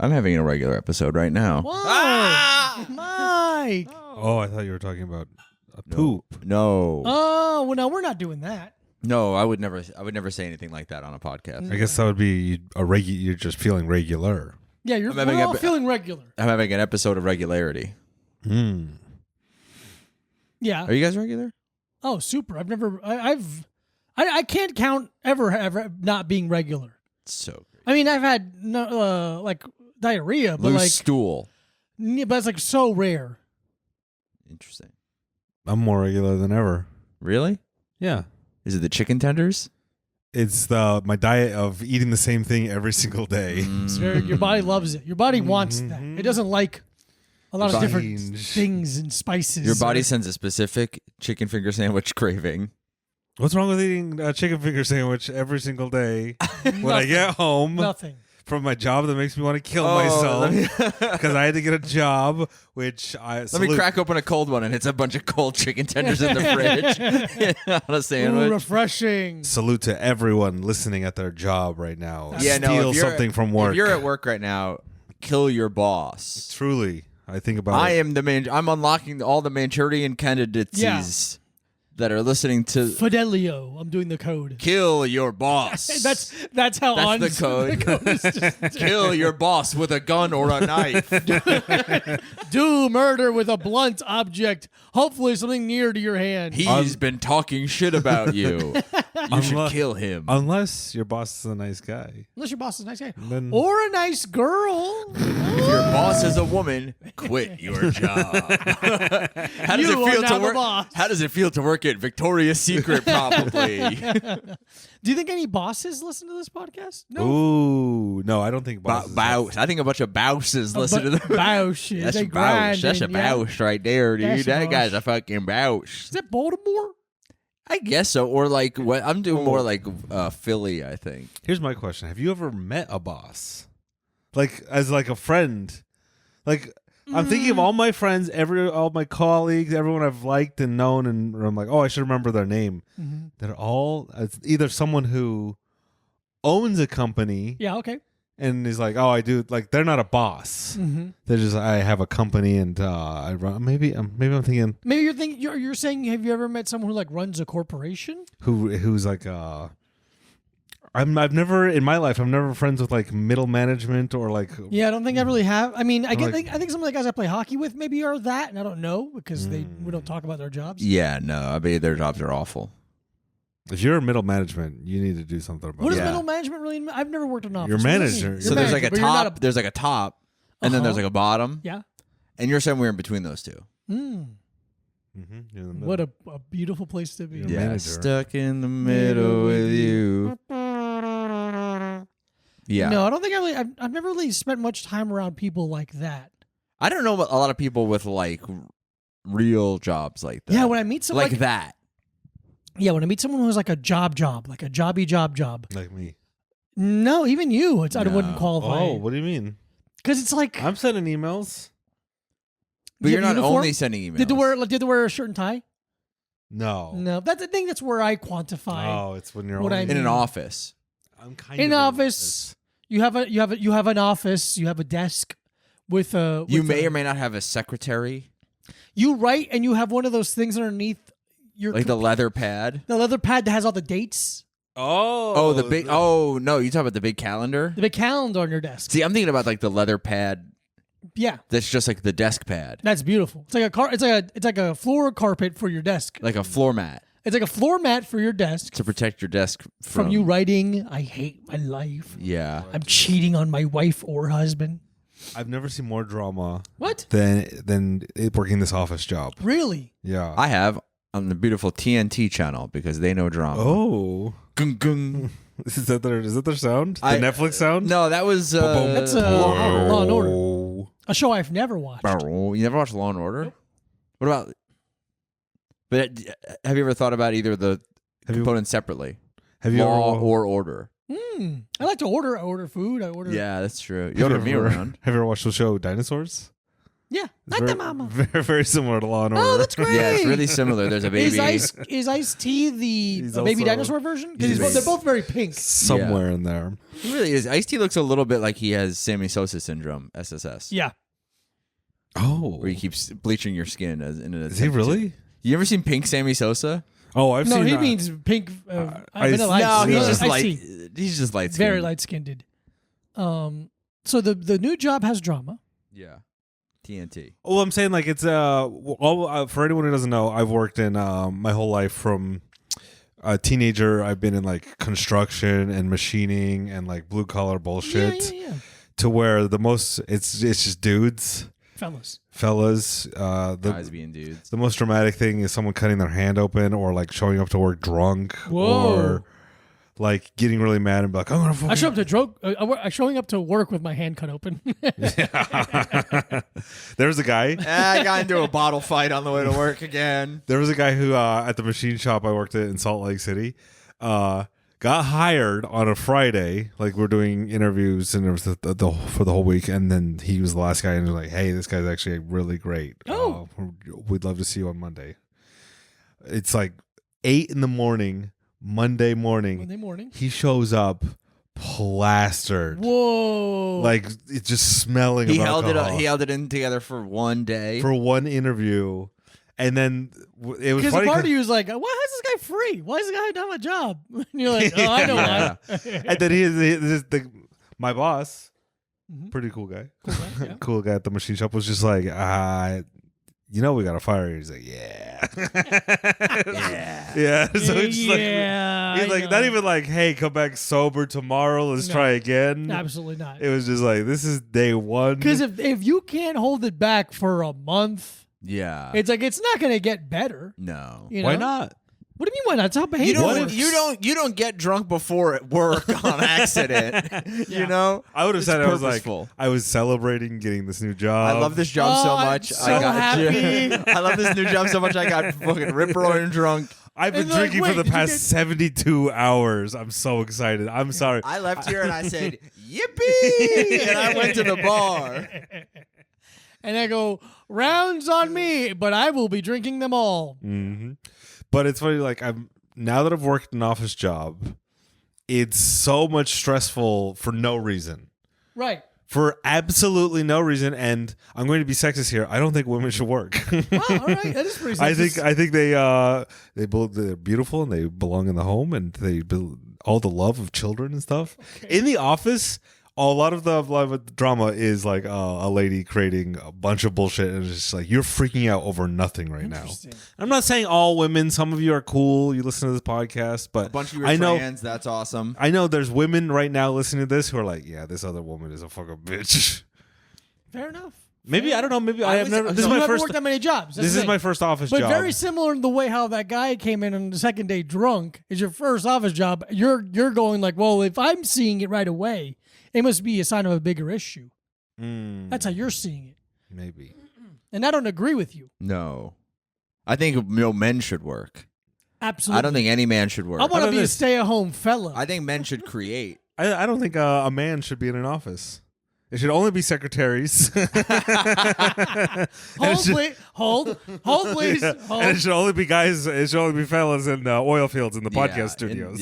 I'm having a regular episode right now. Whoa, Mike. Oh, I thought you were talking about a poop. No. Oh, well, no, we're not doing that. No, I would never say anything like that on a podcast. I guess that would be you're just feeling regular. Yeah, I'm we're having all feeling regular. I'm having an episode of regularity. Yeah. Are you guys regular? Oh, super. I can't count ever not being regular. So great. I mean, I've had like diarrhea, but Loose like, stool. but it's like so rare. Interesting. I'm more regular than ever. Really? Yeah. Is it the chicken tenders? It's my diet of eating the same thing every single day. It's your body loves it. Your body wants that. It doesn't like a lot of different Strange. things and spices. Your body sends a specific chicken finger sandwich craving. What's wrong with eating a chicken finger sandwich every single day when I get home Nothing. from my job that makes me want to kill myself because I had to get a job, which I Let me crack open a cold one, and it's a bunch of cold chicken tenders in the fridge on a Ooh, sandwich. refreshing. Salute to everyone listening at their job right now. Yeah, no, Steal if you're- something from work. If you're at work right now, kill your boss. Truly, I think about it. I'm unlocking all the Manchurian candidates that are listening to Fidelio. I'm doing the code. kill your boss. That's how on That's the code. the code is just, Kill your boss with a gun or a knife. do murder with a blunt object. Hopefully something near to your hand. He's been talking shit about you. You should kill him. Unless your boss is a nice guy. Unless your boss is a nice guy. Then- Or a nice girl. If your boss is a woman, quit your job. How does You it are feel now to the work? boss. How does it feel to work at Victoria's Secret? Probably. Do you think any bosses listen to this podcast? No. Ooh, no, I don't think bosses. Bausch. I think a bunch of Bausch's listen to them. Bausch. That's They a Bausch. grinding, That's a yeah. Bausch right there, dude. That's a That guy's Bausch. a fucking Bausch. Is that Baltimore? I guess so. Or like what? I'm doing more like Philly. I think. Here's my question: have you ever met a boss, like as like a friend? Like I'm thinking of all my friends, all my colleagues, everyone I've liked and known, and I'm like, oh, I should remember their name. They're all it's either someone who owns a company Yeah, okay. and is like, oh, I do. Like they're not a boss. They're just I have a company and I run. Maybe I'm thinking Maybe you're thinking you're saying, have you ever met someone who like runs a corporation? who's like I've never in my life I've never friends with like middle management or like Yeah, I don't think I really have. I mean, I Like- think some of the guys I play hockey with maybe are that, and I don't know because we don't talk about their jobs. Yeah. No. I mean, their jobs are awful. if you're middle management, you need to do something about What it. does Yeah. middle management really mean? I've never worked in an office. Your What does that manager. mean? So So You're there's like a manager, but you're not top. There's like a top, and then there's like a bottom, Yeah. and you're somewhere in between those two. You're in the middle. What a beautiful place to be. Your Yeah. manager. Stuck in the middle with you. Yeah. No, I don't think I've never really spent much time around people like that. I don't know a lot of people with like real jobs like that. Yeah, when I meet someone like that. Yeah, when I meet someone who's like a job, like a jobby job. Like me. No, even you, I wouldn't No. qualify. Oh, what do you mean? Because it's like I'm sending emails. But you you're have not uniform? only sending emails. Did they wear a shirt and tie? No. No, that's the thing. That's where I quantify. Oh, it's when you're What I only- in an mean. office. I'm kind In of office, you have an office. You have a desk with a. You with may a- or may not have a secretary, You write and you have one of those things underneath your like the leather pad. the leather pad that has all the dates. Oh, The big. Oh no, you talk about the big calendar. The big calendar on your desk. See, I'm thinking about like the leather pad. Yeah, That's just like the desk pad, that's beautiful. It's like a floor carpet for your desk. like a floor mat It's like a floor mat for your desk to protect your desk from you writing. I hate my life. Yeah. I'm cheating on my wife or husband. I've never seen more drama What? than it working this office job. Really? Yeah. I have on the beautiful TNT channel because they know drama. Oh. Gung, gung. Is that their sound? The I- Netflix sound? No, that was. That's Law and Order, Oh. a show I've never watched. You never watched Law and Order? What about? But have you ever thought about either the Have you components separately? have you Law ever or order? I like to order. I order food. I order. Yeah, that's true. You have order me ever- around. Have you ever watched the show Dinosaurs? Yeah, It's not very, the mama. Very, very similar to Law and Order. Oh, that's great. Yeah, it's really similar. There's a baby. Is Ice-T He's the baby also- dinosaur version? He's Because they're both very pink. Somewhere in there. He really is. Ice-T looks a little bit like he has Sammy Sosa syndrome, SSS. Yeah. Oh. Where he keeps bleaching your skin as in an Is he attempt to- really? You ever seen Pink Sammy Sosa? Oh, I've No, seen he that. means pink. Ice- Vanilla No, Ice. No, he's Yeah. just light. Ice-T. He's just light skinned. Very light skinned. So the new job has drama. Yeah. TNT. Well, I'm saying like it's for anyone who doesn't know, I've worked in my whole life from a teenager. I've been in like construction and machining and like blue collar bullshit Yeah. to where the most it's just dudes, fellas. Guys being dudes. The most dramatic thing is someone cutting their hand open or like showing up to work drunk or like getting really mad and be like, I'm gonna fucking I show up to showing up to work with my hand cut open. There's a guy. I got into a bottle fight on the way to work again. There was a guy who at the machine shop I worked at in Salt Lake City got hired on a Friday. Like we're doing interviews and it was for the whole week, and then he was the last guy and was like, hey, this guy's actually really great. We'd love to see you on Monday. It's like 8 a.m. Monday morning. He shows up plastered. Whoa! Like it's just smelling. He of held alcohol. He held it in together for one day. For one interview, and then it was because funny. part of you was like, why is this guy free? Why is this guy done a job? And you're like, oh, I know why. And then my boss, Mhm. pretty cool guy, yeah. cool guy at the machine shop was just like, we got to fire you. He's like, yeah. Yeah. So it's just like, he's like, not even like, hey, come back sober tomorrow. Let's try again. Absolutely not. It was just like, this is day one. Because if you can't hold it back for a month, Yeah. it's like it's not going to get better. No. You Why know? not? What do you mean why not? It's how You behavior don't. works. You don't get drunk before at work on accident. You know. I would have It's said purposeful. I was celebrating getting this new job. I love this job so I'm much. so I got happy. I love this new job so much. I got fucking rip roaring drunk. I've been And like, drinking for wait, the did you past get- 72 hours. I'm so excited. I'm sorry. I left here and I said yippee, and I went to the bar. And I go, rounds on me, but I will be drinking them all. hmm But it's funny, like now that I've worked an office job, it's so much stressful for no reason. Right. For absolutely no reason, and I'm going to be sexist here. I don't think women should work. Wow, all right. That is pretty I sexist. think they're beautiful and they belong in the home and they all the love of children and stuff. Okay. In the office, a lot of the drama is like a lady creating a bunch of bullshit and it's just like you're freaking out over nothing right now. Interesting. I'm not saying all women. Some of you are cool. You listen to this podcast, but A bunch of your I know trans. That's awesome. I know there's women right now listening to this who are like, yeah, this other woman is a fucking bitch. Fair enough. Maybe I don't know. Maybe I have never. This You is my haven't first. worked that many jobs. That's This the is thing. my first office But job. very similar in the way how that guy came in on the second day drunk is your first office job. You're going like, well, if I'm seeing it right away, it must be a sign of a bigger issue. That's how you're seeing it. Maybe. And I don't agree with you. No, I think men should work. Absolutely. I don't think any man should work. I want How to about be a this? stay-at-home fella. I think men should create. I don't think a man should be in an office. It should only be secretaries. Hold, please. Yeah. Hold. And it should only be guys. It should only be fellas in oil fields in the podcast studios.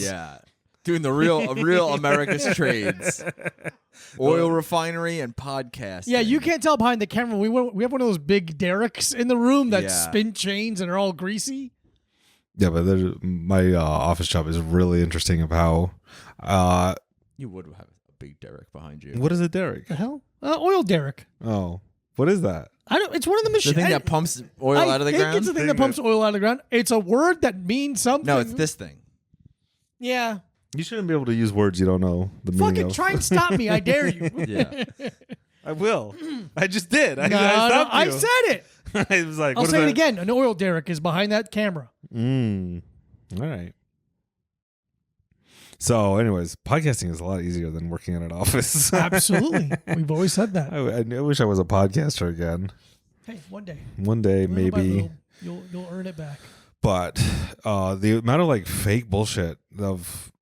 Doing the real America's trades. Oil refinery and podcast. Yeah, you can't tell behind the camera. We have one of those big derricks in the room that Yeah. spin chains and are all greasy. Yeah, but my office job is really interesting of how. You would have a big Derek behind you. What is a derrick? The hell? Oil derrick. Oh, what is that? I don't. It's one of the The machines. thing that pumps oil out of the I ground? think it's the thing that pumps oil out of the ground. It's a word that means something. No, it's this thing. Yeah. You shouldn't be able to use words you don't know the meaning Fucking of. try and stop me. I dare you. Yeah. I will. I just did. I No, stopped I you. said it. I was like, I'll what is say it that? again. An oil derrick is behind that camera. All right. So, anyways, podcasting is a lot easier than working in an office. Absolutely. We've always said that. I wish I was a podcaster again. Hey, one day. One day, Little by maybe. little, you'll earn it back. But the amount of like fake bullshit of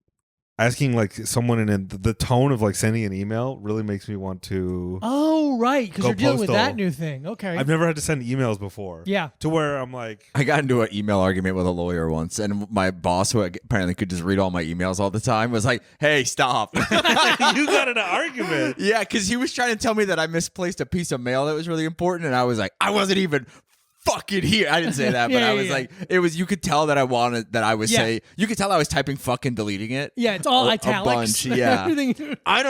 asking like someone in the tone of like sending an email really makes me want to. Oh, right, because Go you're dealing with postal. that new thing. Okay. I've never had to send emails before. Yeah. To where I'm like, I got into an email argument with a lawyer once, and my boss, who apparently could just read all my emails all the time, was like, "Hey, stop." you got in an argument. Yeah, because he was trying to tell me that I misplaced a piece of mail that was really important, and I was like, I wasn't even fucking here. I didn't say that, but Yeah, I was yeah. like, it was. You could tell that I wanted that I was Yeah. say. You could tell I was typing fucking deleting it. Yeah, it's all A italics. bunch, yeah. Everything. I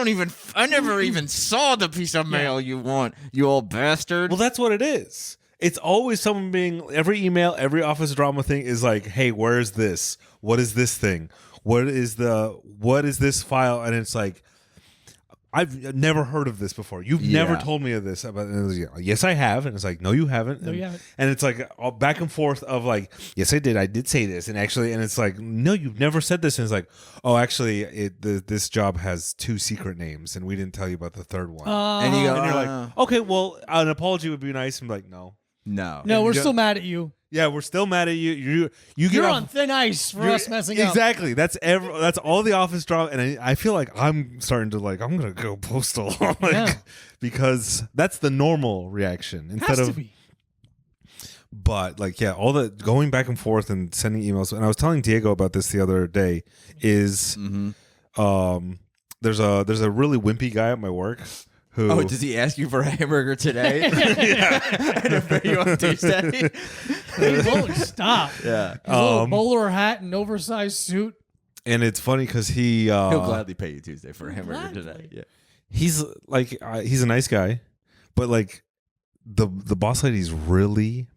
never even saw the piece of mail you want, you old bastard. Well, that's what it is. It's always someone being every email, every office drama thing is like, hey, where's this? What is this thing? What is this file? And it's like, I've never heard of this before. You've never Yeah. told me of this. And it was, yes, I have. And it's like, no, you haven't. No, you haven't. And it's like all back and forth of like, yes, I did. I did say this. And actually, and it's like, no, you've never said this. And it's like, oh, actually, this job has 2 secret names, and we didn't tell you about the third one. and you go, And you're like, okay, well, an apology would be nice. I'm like, no. no, No, we're you still mad at you. Yeah, we're still mad at you. You get You're off- on thin ice for us messing up. Exactly. That's all the office drama, and I feel like I'm starting to like I'm gonna go postal, like, Yeah. because that's the normal reaction instead Has to of. be. But like, yeah, all the going back and forth and sending emails, and I was telling Diego about this the other day. Is there's a really wimpy guy at my work who. Oh, does he ask you for a hamburger today? And a video on Tuesday? Hey, Bowler, stop. Yeah. His little bowler hat and oversized suit. And it's funny because he He'll gladly pay you Tuesday for a hamburger Gladly. today. Yeah. he's like he's a nice guy, but like the boss lady's really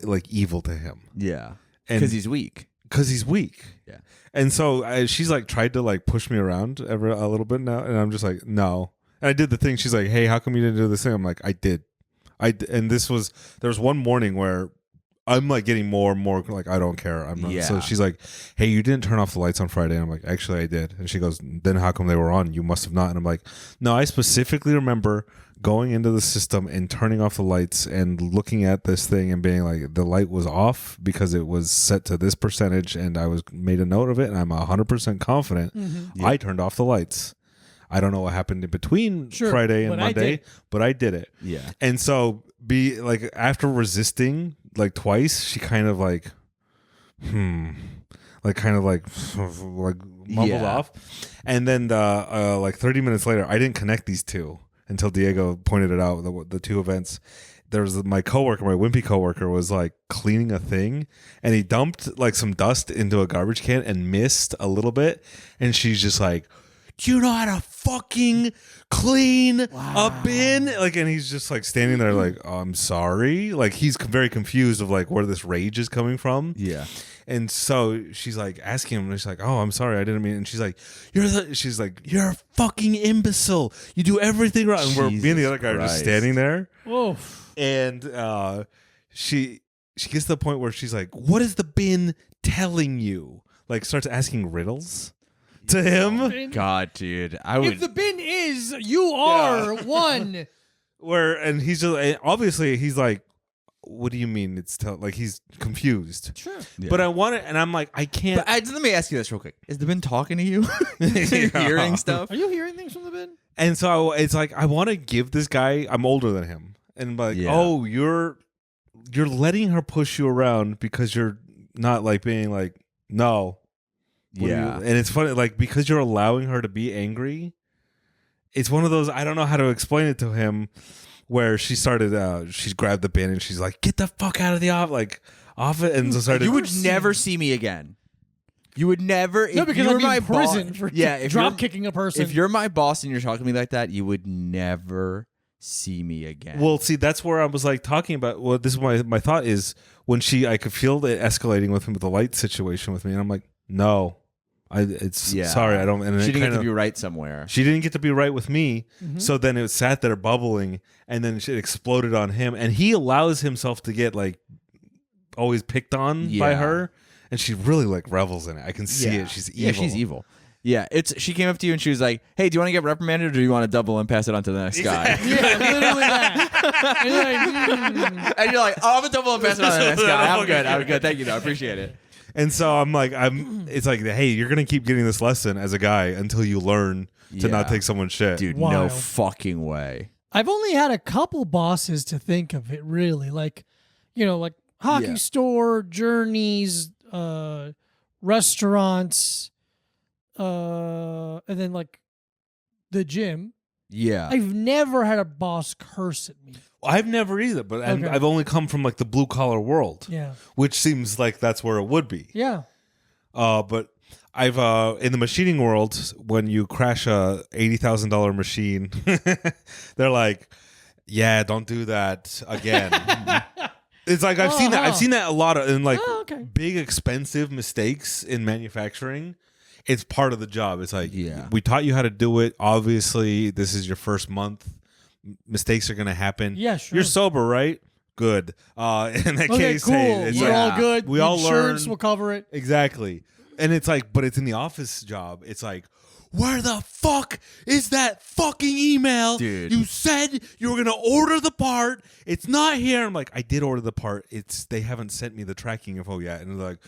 like evil to him. Yeah. And Because he's weak. because he's weak. Yeah. And so she's like tried to like push me around a little bit now, and I'm just like, no. And I did the thing. She's like, hey, how come you didn't do this thing? I'm like, I did. And there was one morning where I'm like getting more and more like, I don't care. I'm not. Yeah. So she's like, hey, you didn't turn off the lights on Friday. And I'm like, actually, I did. And she goes, then how come they were on? You must have not. And I'm like, no, I specifically remember going into the system and turning off the lights and looking at this thing and being like, the light was off because it was set to this percentage, and I was made a note of it, and I'm 100% confident I turned off the lights. I don't know what happened in between Sure, Friday and but I Monday, did. but I did it. Yeah. And so be like, after resisting like twice, she kind of like, like kind of like mumbled Yeah. off. And then like 30 minutes later, I didn't connect these two until Diego pointed it out, the two events. There was my coworker, my wimpy coworker, was like cleaning a thing, and he dumped like some dust into a garbage can and missed a little bit. And she's just like, do you know how to fucking clean a bin? Like, and he's just like standing there like, oh, I'm sorry. Like, he's very confused of like where this rage is coming from. Yeah. And so she's like asking him, and she's like, oh, I'm sorry, I didn't mean. And she's like, you're a fucking imbecile. You do everything wrong. And me and the Jesus other guy are just Christ. standing there. Oof. And she gets to the point where she's like, what is the bin telling you? Like, starts asking riddles to him. God, dude. I would. If the bin is, you are one. And he's just, and obviously he's like, what do you mean it's like he's confused. Sure. Yeah. But I want it, and I'm like, I can't. But let me ask you this real quick. Is the bin talking to you? Hearing stuff? Are you hearing things from the bin? And so it's like, I want to give this guy, I'm older than him, and like, Yeah. oh, you're letting her push you around because you're not like being like, no. What do Yeah. you- and it's funny, like, because you're allowing her to be angry. It's one of those, I don't know how to explain it to him, where she started, she grabbed the bin and she's like, get the fuck out of the off it, and so started. You would never see me again. You would never. No, if because you I'd were be my in prison boss, for if drop you're- kicking a person. If you're my boss and you're talking to me like that, you would never see me again. Well, see, that's where I was like talking about. Well, this is my thought is when I could feel it escalating with him with the light situation with me, and I'm like, no, sorry, I don't. And she it didn't get kinda- to be right somewhere. She didn't get to be right with me, Mm-hmm. so then it sat there bubbling, and then it exploded on him, and he allows himself to get like always picked on by Yeah. her, and she really like revels in it. I can see it. She's evil. Yeah, she's evil. Yeah, she came up to you and she was like, "Hey, do you want to get reprimanded or do you want to double and pass it on to the next guy?" yeah, literally that. And you're like, And you're like, "Oh, I'm gonna double and pass it on to the next guy. I'm good. Thank you, though. I appreciate it." And so I'm like, it's like, hey, you're gonna keep getting this lesson as a guy until you learn to not Yeah. take someone's shit. Dude, no Wild. fucking way. I've only had a couple bosses to think of it really, like, like hockey Yeah. store, Journeys, restaurants, and then like the gym. Yeah. I've never had a boss curse at me. I've never either, but Okay. I've only come from like the blue collar world, Yeah. which seems like that's where it would be. Yeah. But I've in the machining world, when you crash a $80,000 machine, they're like, "Yeah, don't do that again." It's like I've seen that. I've seen that a lot in like Oh, okay. big expensive mistakes in manufacturing. It's part of the job. It's like, Yeah. we taught you how to do it. Obviously, this is your first month. Mistakes are going to happen. Yeah, sure. You're sober, right? Good. In that Okay, case, cool. hey, it's We're like, all good. we all Insurance learn. will cover it. Exactly. And it's like, but it's in the office job. It's like, where the fuck is that fucking email? Dude. You said you were gonna order the part. It's not here. I'm like, I did order the part. They haven't sent me the tracking info yet. And they're like,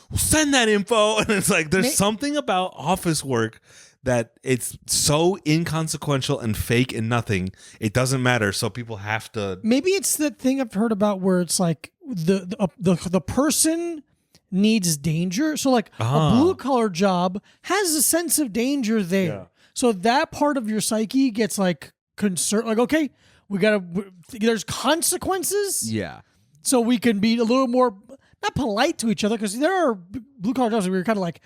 well, send that info. And it's like, there's something about office work that it's so inconsequential and fake and nothing. It doesn't matter. So people have to. Maybe it's the thing I've heard about where it's like the person needs danger. So like a blue collar job has a sense of danger there. Yeah. So that part of your psyche gets like concerned. Like, okay, there's consequences. Yeah. So we can be a little more not polite to each other, because there are blue collar jobs where you're kind of like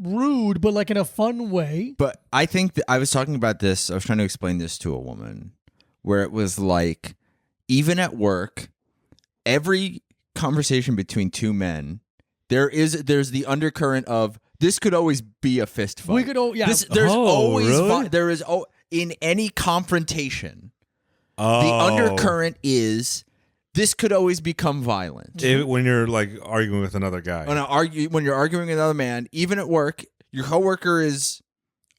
rude, but like in a fun way. But I think that I was talking about this. I was trying to explain this to a woman where it was like, even at work, every conversation between two men, there's the undercurrent of this could always be a fist fight. We could, There's Oh, always really? there is in any confrontation, Oh. the undercurrent is this could always become violent. When you're like arguing with another guy. When you're arguing with another man, even at work, your coworker is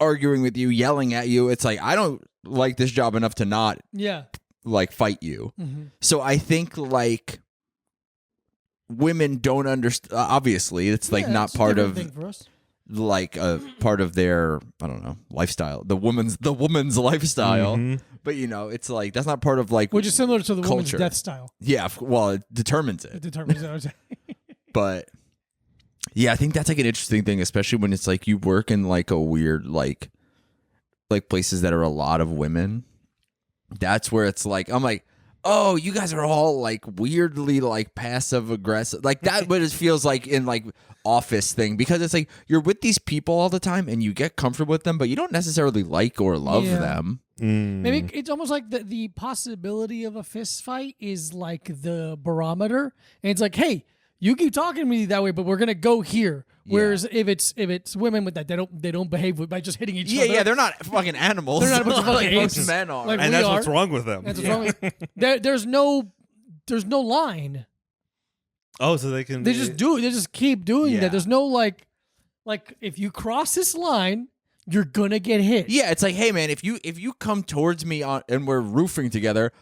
arguing with you, yelling at you. It's like, I don't like this job enough to not Yeah. like fight you. Mm-hmm. So I think like women don't understand. Obviously, it's like Yeah, not it's a part different of thing for us. like a part of their, I don't know, lifestyle. The woman's lifestyle. Mhm. But it's like that's not part of like Which is similar to the woman's culture. death style. Yeah, well, it determines It it. determines that. But yeah, I think that's like an interesting thing, especially when it's like you work in like a weird like places that are a lot of women. That's where it's like I'm like, oh, you guys are all like weirdly like passive aggressive, like that. What it feels like in like office thing, because it's like you're with these people all the time and you get comfortable with them, but you don't necessarily like or love Yeah. them. Maybe it's almost like the possibility of a fist fight is like the barometer, and it's like, hey, you keep talking to me that way, but we're gonna go here. Whereas if it's women with that, they don't behave by just hitting each Yeah, other. yeah, they're not fucking animals. They're not a bunch of like fucking most apes. men are. Like, And we that's are. what's wrong with them. That's what's wrong with there's no line. Oh, so they can. They just do it. They just keep doing Yeah. that. There's no like if you cross this line, you're gonna get hit. Yeah, it's like, hey man, if you come towards me and we're roofing together,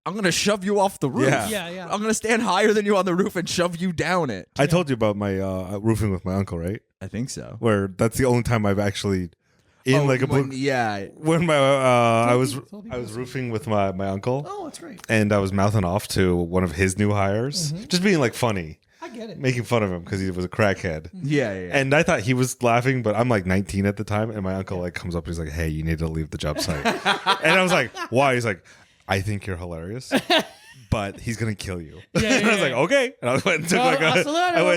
I'm gonna shove you off the roof. Yeah. Yeah. I'm gonna stand higher than you on the roof and shove you down it. I told you about my roofing with my uncle, right? I think so. Where that's the only time I've actually like a blue. Yeah. When my I was Tell people roofing with my uncle, Oh, that's great. and I was mouthing off to one of his new hires, just being like funny, I get it. making fun of him because he was a crackhead. Yeah. And I thought he was laughing, but I'm like 19 at the time, and my uncle like comes up and he's like, "Hey, you need to leave the job site." And I was like, "Why?" He's like, "I think you're hilarious, but he's gonna kill you." Yeah, And I was like, "Okay." And I went and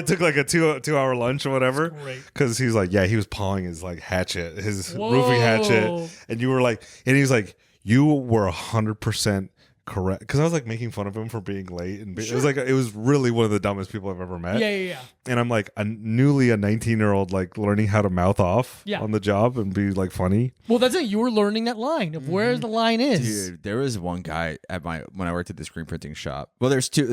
took like a 2-hour lunch or whatever, great. because he's like, "Yeah, he was pawing his like hatchet, his Whoa. roofing hatchet," and you were like, and he was like, "You were 100% correct," because I was like making fun of him for being late, and it was like it was really one of the dumbest people I've ever met. Yeah. And I'm like a 19-year-old like learning how to mouth off Yeah. on the job and be like funny. Well, that's it. You were learning that line of where the line is. Dude, there was one guy when I worked at the screen printing shop. Well, there's two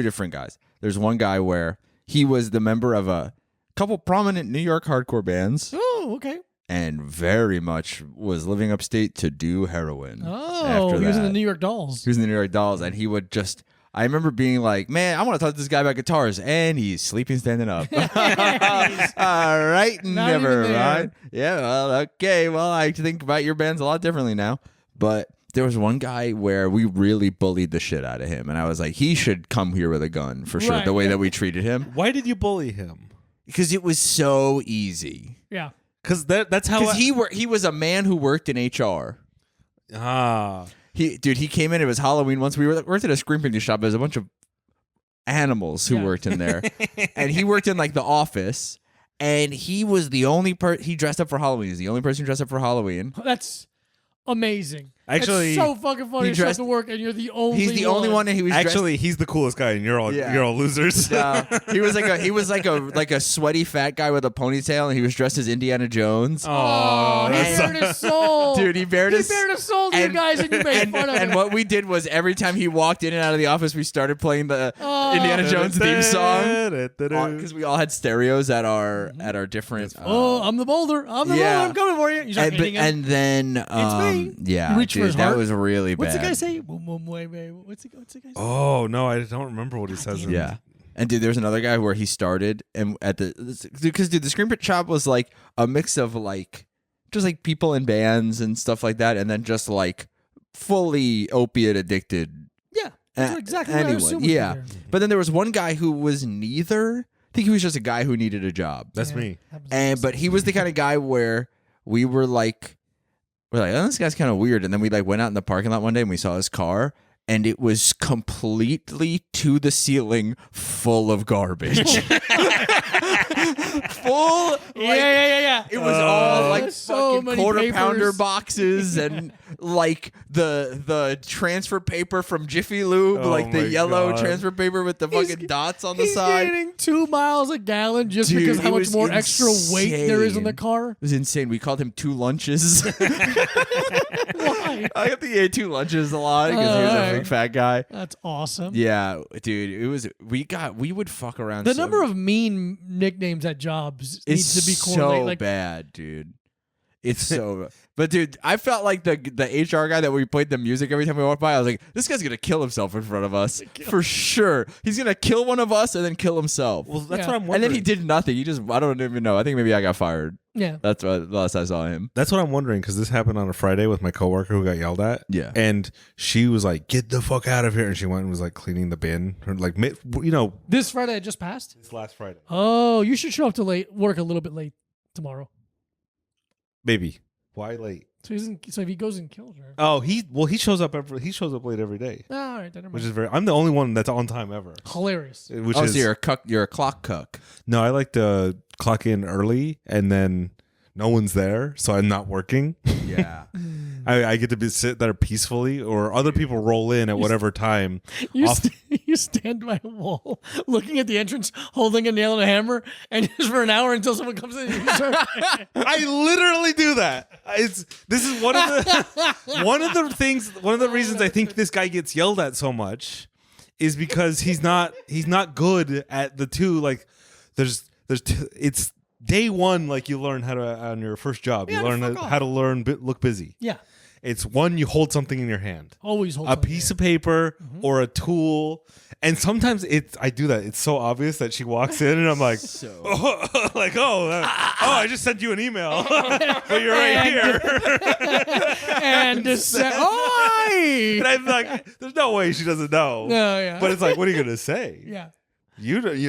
different guys. There's one guy where he was the member of a couple prominent New York hardcore bands Oh, okay. and very much was living upstate to do heroin. Oh, after he was in that. the New York Dolls. He was in the New York Dolls, and he would just, I remember being like, man, I want to talk to this guy about guitars, and he's sleeping standing up. All right, Not never even there. mind. Yeah, well, okay. Well, I think about your bands a lot differently now. But there was one guy where we really bullied the shit out of him, and I was like, he should come here with a gun for sure. Right. The way that we treated him, Why did you bully him? because it was so easy. Yeah. Because that's how Because he was a man who worked in HR. He came in. It was Halloween once. We worked at a screen printing shop. There's a bunch of animals who Yeah. worked in there, and he worked in like the office. And he was the only he dressed up for Halloween. He's the only person who dressed up for Halloween. That's amazing. Actually, it's so fucking funny to show up to work and you're the only He's the only one, and he was actually he's the coolest guy, and you're all losers. he was like a sweaty fat guy with a ponytail, and he was dressed as Indiana Jones. Oh, he that's bared his soul. Dude, he bared his soul to you guys, and you made fun of and him. what we did was every time he walked in and out of the office, we started playing the Indiana Jones theme song. Because we all had stereos at our different. I'm the boulder. I'm the boulder. I'm coming for you. You start hitting him. and then me. yeah, You reach for dude, his that heart. was really What's the bad. guy say? What's the guy say? Oh no, I don't remember what he says. Yeah. And dude, there's another guy where he started, and at because the screen print shop was like a mix of like just like people in bands and stuff like that, and then just like fully opiate addicted. Yeah, that's exactly what I anyone. assumed would be Yeah, there. but then there was one guy who was neither. I think he was just a guy who needed a job, That's Yeah, me. happens. but he was the kind of guy where we were like, oh, this guy's kind of weird, and then we like went out in the parking lot one day and we saw his car. And it was completely to the ceiling, full of garbage. Full, like, yeah. it was all like so fucking many quarter pounder papers. boxes and like the transfer paper from Jiffy Lube, Oh like the my yellow God. transfer paper with the fucking dots on the He's side. getting 2 miles a gallon just Dude, because how it much was more extra weight there is in the insane. car. It was insane. We called him 2 lunches. Why? I think he ate 2 lunches a lot because he was a Alright. big fat guy. That's awesome. Yeah, dude, it was we would fuck around. The so number of mean nicknames at jobs it's needs to be so correlated. Like, bad, dude. It's so. But dude, I felt like the HR guy that we played the music every time we walked by. I was like, this guy's gonna kill himself in front of us for sure. He's gonna kill one of us and then kill himself. Well, that's Yeah. what I'm And wondering. then he did nothing. He just I don't even know. I think maybe I got fired. yeah. That's what last I saw him. That's what I'm wondering because this happened on a Friday with my coworker who got yelled at. Yeah. and she was like, "Get the fuck out of here!" And she went and was like cleaning the bin, or like This Friday that just passed. it's last Friday. Oh, you should show up to work a little bit late tomorrow. Maybe why late? So if he goes and kills her. Oh, he shows up late every day, Oh, all right, then never which mind. is I'm the only one that's on time ever. Hilarious. Which Oh, is so you're a cuck. You're a clock cuck. no, I like to clock in early and then no one's there, so I'm not working. Yeah. I get to sit there peacefully, or other people roll in at whatever time. You, Off- you stand by a wall, looking at the entrance, holding a nail and a hammer, and just for an hour until someone comes in. You start, I literally do that. This is one of the reasons I think this guy gets yelled at so much is because he's not good at the two. Like there's it's day one. Like you learn how to on your first job. Yeah, You learn fuck off. how to look busy. yeah, It's one, you hold something in your hand, always hold a piece of paper Mm-hmm. or a tool. And sometimes I do that. It's so obvious that she walks in and I'm like, I just sent you an email, but you're right here. and just say, "Oi!" And I'm like, there's no way she doesn't know. No, yeah, But it's like, what are you gonna say? yeah.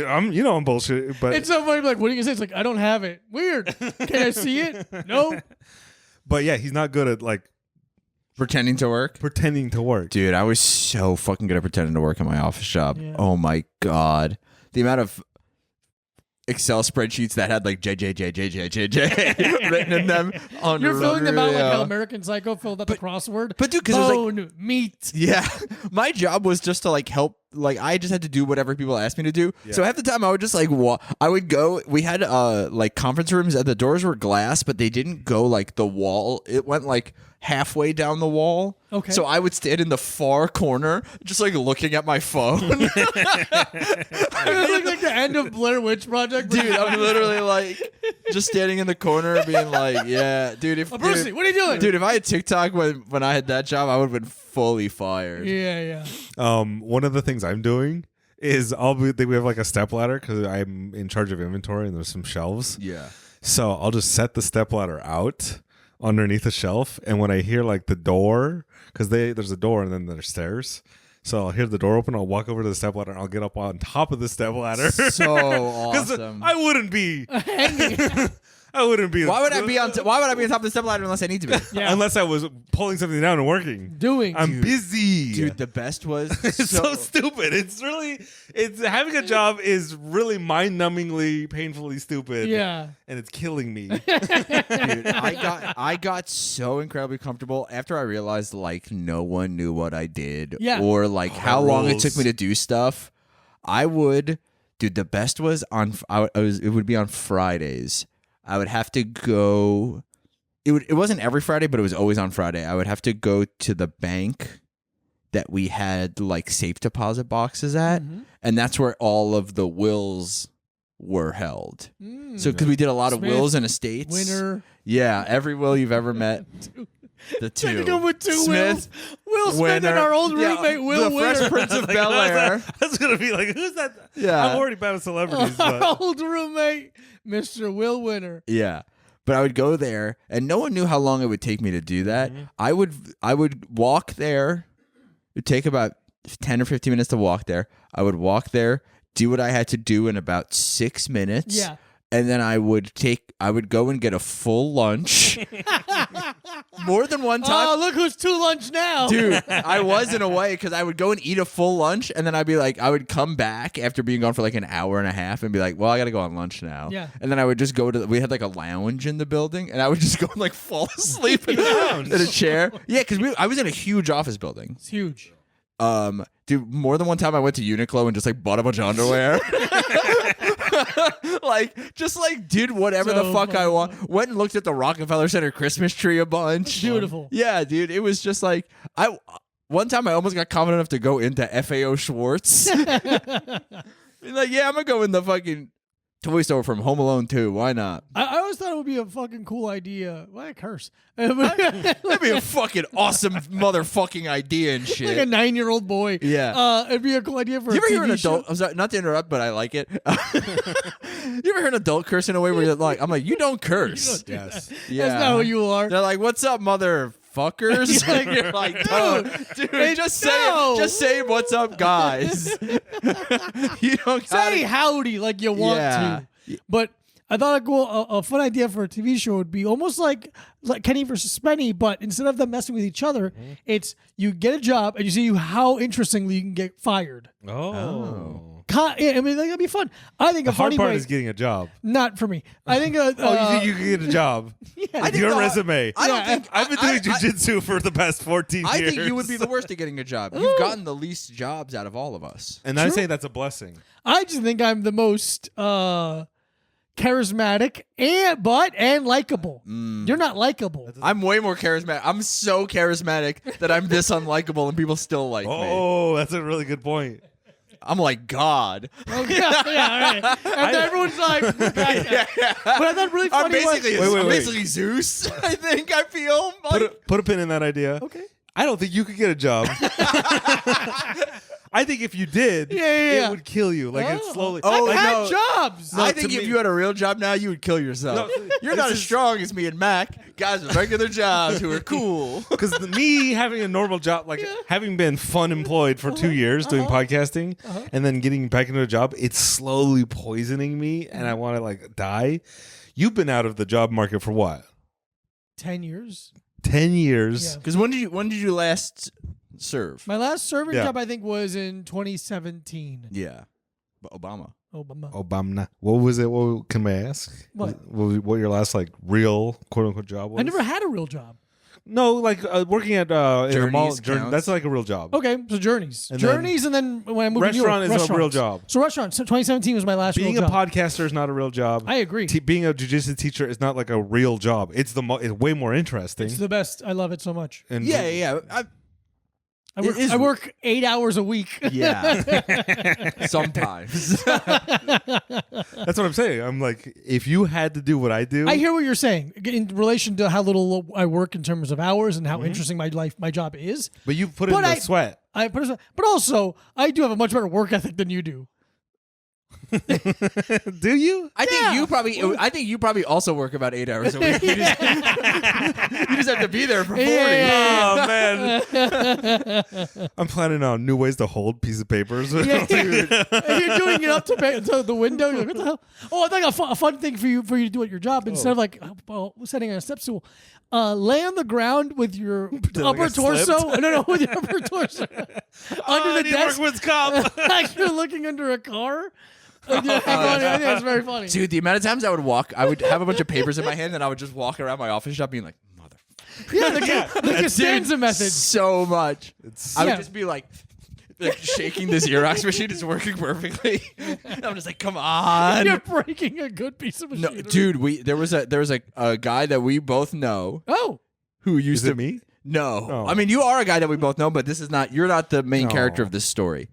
I'm bullshit. But It's so funny. Like, what are you gonna say? It's like, I don't have it. Weird. Can I see it? No. but yeah, he's not good at like Pretending to work. pretending to work. Dude, I was so fucking good at pretending to work in my office job. Yeah. Oh my god, the amount of Excel spreadsheets that had like JJJJJJJ written in them. You're filling them out like how Unreal. American Psycho filled out the crossword. But dude, because it was like, Bone, meat. yeah, my job was just to like help. Like I just had to do whatever people asked me to do. So half the time I would just like I would go. We had like conference rooms and the doors were glass, but they didn't go like the wall. It went like halfway down the wall. Okay. So I would stand in the far corner, just like looking at my phone. It looked like the end of Blair Witch Project. Dude, I'm literally like, just standing in the corner being like, yeah, dude. If Brucey, what are you doing? dude, if I had TikTok when I had that job, I would have been fully fired. Yeah. One of the things I'm doing is we have like a stepladder because I'm in charge of inventory and there's some shelves. Yeah. So I'll just set the stepladder out underneath a shelf, and when I hear like the door, because there's a door and then there's stairs. So I'll hear the door open. I'll walk over to the stepladder and I'll get up on top of the stepladder. So 'Cause awesome. I wouldn't be. I wouldn't be. Why would I be on top of the step ladder unless I need to be? Yeah. Unless I was pulling something down and working. I'm busy. Dude, the best was It's so stupid. It's having a job is really mind-numbingly, painfully stupid. Yeah. And it's killing me. dude, I got so incredibly comfortable after I realized like no one knew what I did or like how long it took me to do stuff. Dude, the best was it would be on Fridays. I would have to go. It wasn't every Friday, but it was always on Friday. I would have to go to the bank that we had like safe deposit boxes at, and that's where all of the wills were held. So because we did a lot of Smith, wills and estates. Winner. Yeah, every will you've ever met. The two. Had to go with two Smith, Will Smith and Winner. our old Yeah, roommate Will the Winner. Fresh Prince of Bel Air. I was gonna be like, who's that? Yeah. I'm already bad with celebrities, Our but old roommate, Mr. Will Winner. Yeah. But I would go there and no one knew how long it would take me to do that. I would walk there. It would take about 10 or 15 minutes to walk there. I would walk there, do what I had to do in about 6 minutes. Yeah. And then I would go and get a full lunch. More than one time. Oh, look who's to lunch now. Dude, I was in a way because I would go and eat a full lunch and then I would come back after being gone for like an hour and a half and be like, well, I got to go on lunch now. Yeah. And then I would just we had like a lounge in the building and I would just go and like fall asleep in a chair. Yeah, because I was in a huge office building. It's huge. Dude, more than one time I went to Uniqlo and just like bought a bunch of underwear. just did whatever So the fuck I funny. want. Went and looked at the Rockefeller Center Christmas tree a bunch. Beautiful. Yeah, dude. It was just like one time I almost got confident enough to go into FAO Schwartz. Like, yeah, I'm gonna go in the fucking toy store from Home Alone 2. Why not? I always thought it would be a fucking cool idea. Why I curse? That'd be a fucking awesome motherfucking idea and shit. Like a 9-year-old boy. Yeah. It'd be a cool idea for You a ever hear an TV show. adult? I'm sorry, not to interrupt, but I like it. You ever hear an adult curse in a way where you're like, I'm like, you don't curse. yes. Yeah. That's not who you are. They're like, what's up, motherfuckers? Like, You're like, dude, just say what's up, guys. You don't Say gotta, howdy like you want Yeah. to. But I thought a fun idea for a TV show would be almost like Kenny versus Spenny, but instead of them messing with each other, it's you get a job and you see how interestingly you can get fired. Oh. Yeah, I mean, that'd be fun. I think The a funny hard part way, is getting a job. not for me. I think You think you can get a job? I think Your the- resume. I don't think I've been doing jujitsu for the past 14 I years. think you would be the worst at getting a job. You've gotten the least jobs out of all of us. And I say that's a blessing. I just think I'm the most charismatic and likable. You're not likable. I'm way more charismatic. I'm so charismatic that I'm this unlikable and people still like me. Oh, that's a really good point. I'm like God. Okay, yeah, all right. And everyone's like, but I thought really I'm funny basically, was, I'm basically Zeus. I think I feel. Put a pin in that idea. Okay. I don't think you could get a job. I think if you did, Yeah. it would kill you. Like it's slowly. Oh, I've no. had jobs. I to think if me- you had a real job now, you would kill yourself. No, You're this not as is- strong as me and Mac, guys with regular jobs who are cool. Because me having a normal job, like having been fun employed for 2 years doing podcasting, and then getting back into a job, it's slowly poisoning me, and I want to like die. You've been out of the job market for what? 10 years. 10 years. Yeah. Because when did you last serve? My last serving Yeah. job, I think, was in 2017. Yeah, but Obama. Obama. Obama. What was it? What can I ask? What? What your last like real quote unquote job was? I never had a real job. No, like working at in a mall. Journeys counts. That's like a real job. Okay, so Journeys. And Journeys, and then when I moved to New York, Restaurant is a real restaurants. job. So restaurants. So 2017 was my last Being real a job. podcaster is not a real job. I agree. Being a jiu-jitsu teacher is not like a real job. It's way more interesting. It's the best. I love it so much. and Yeah. I work 8 hours a week. Yeah. Sometimes. That's what I'm saying. I'm like, if you had to do what I do, I hear what you're saying in relation to how little I work in terms of hours and how interesting my job is. but you put in the sweat. But also, I do have a much better work ethic than you do. Do you? I think you probably also work about 8 hours a week. You just have to be there for 40. Oh man, I'm planning on new ways to hold piece of papers. Yeah, dude. And you're doing it up to the window. You're like, what the hell? Oh, I think a fun thing for you to do at your job instead of like sitting on a step stool. Lay on the ground with your upper torso. No, with your upper torso under the desk. Workman's comp. Like you're looking under a car. I think that's very funny. Dude, the amount of times I would have a bunch of papers in my hand and I would just walk around my office shop being like, motherfucker. Yeah, the Costanza method. So much. I would just be like shaking this Xerox machine is working perfectly. I'm just like, come on. You're breaking a good piece of machinery. No, dude, there was a guy that we both know Oh. who used Is to it me? No. Oh. I mean, you are a guy that we both know, but you're not the main character of this story.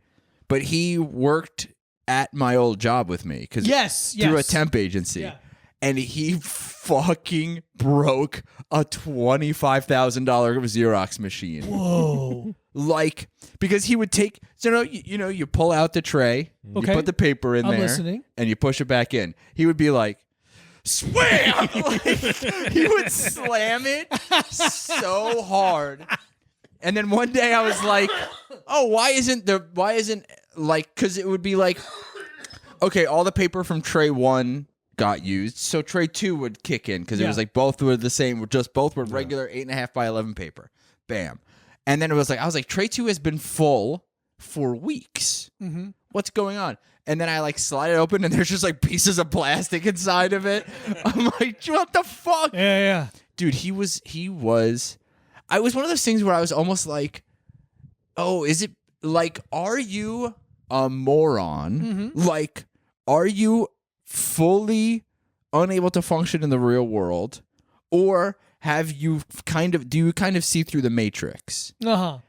But he worked at my old job with me through a temp agency. Yeah. And he fucking broke a $25,000 Xerox machine. Whoa. Like, because he would take, you pull out the tray, Okay. you put the paper in I'm there, listening. and you push it back in. He would be like, swam! Like, he would slam it so hard. And then one day I was like, oh, why isn't because it would be like, okay, all the paper from tray 1 got used, so tray 2 would kick in because it was like both were the same, both were regular 8.5 by 11 paper. Bam. And then I was like, tray 2 has been full for weeks. Mm-hmm. What's going on? And then I like slide it open and there's just like pieces of plastic inside of it. I'm like, what the fuck? Yeah. Dude, I was one of those things where I was almost like, oh, is it like, are you a moron? Mm-hmm. Like, are you fully unable to function in the real world? Or do you kind of see through the matrix? Uh-huh.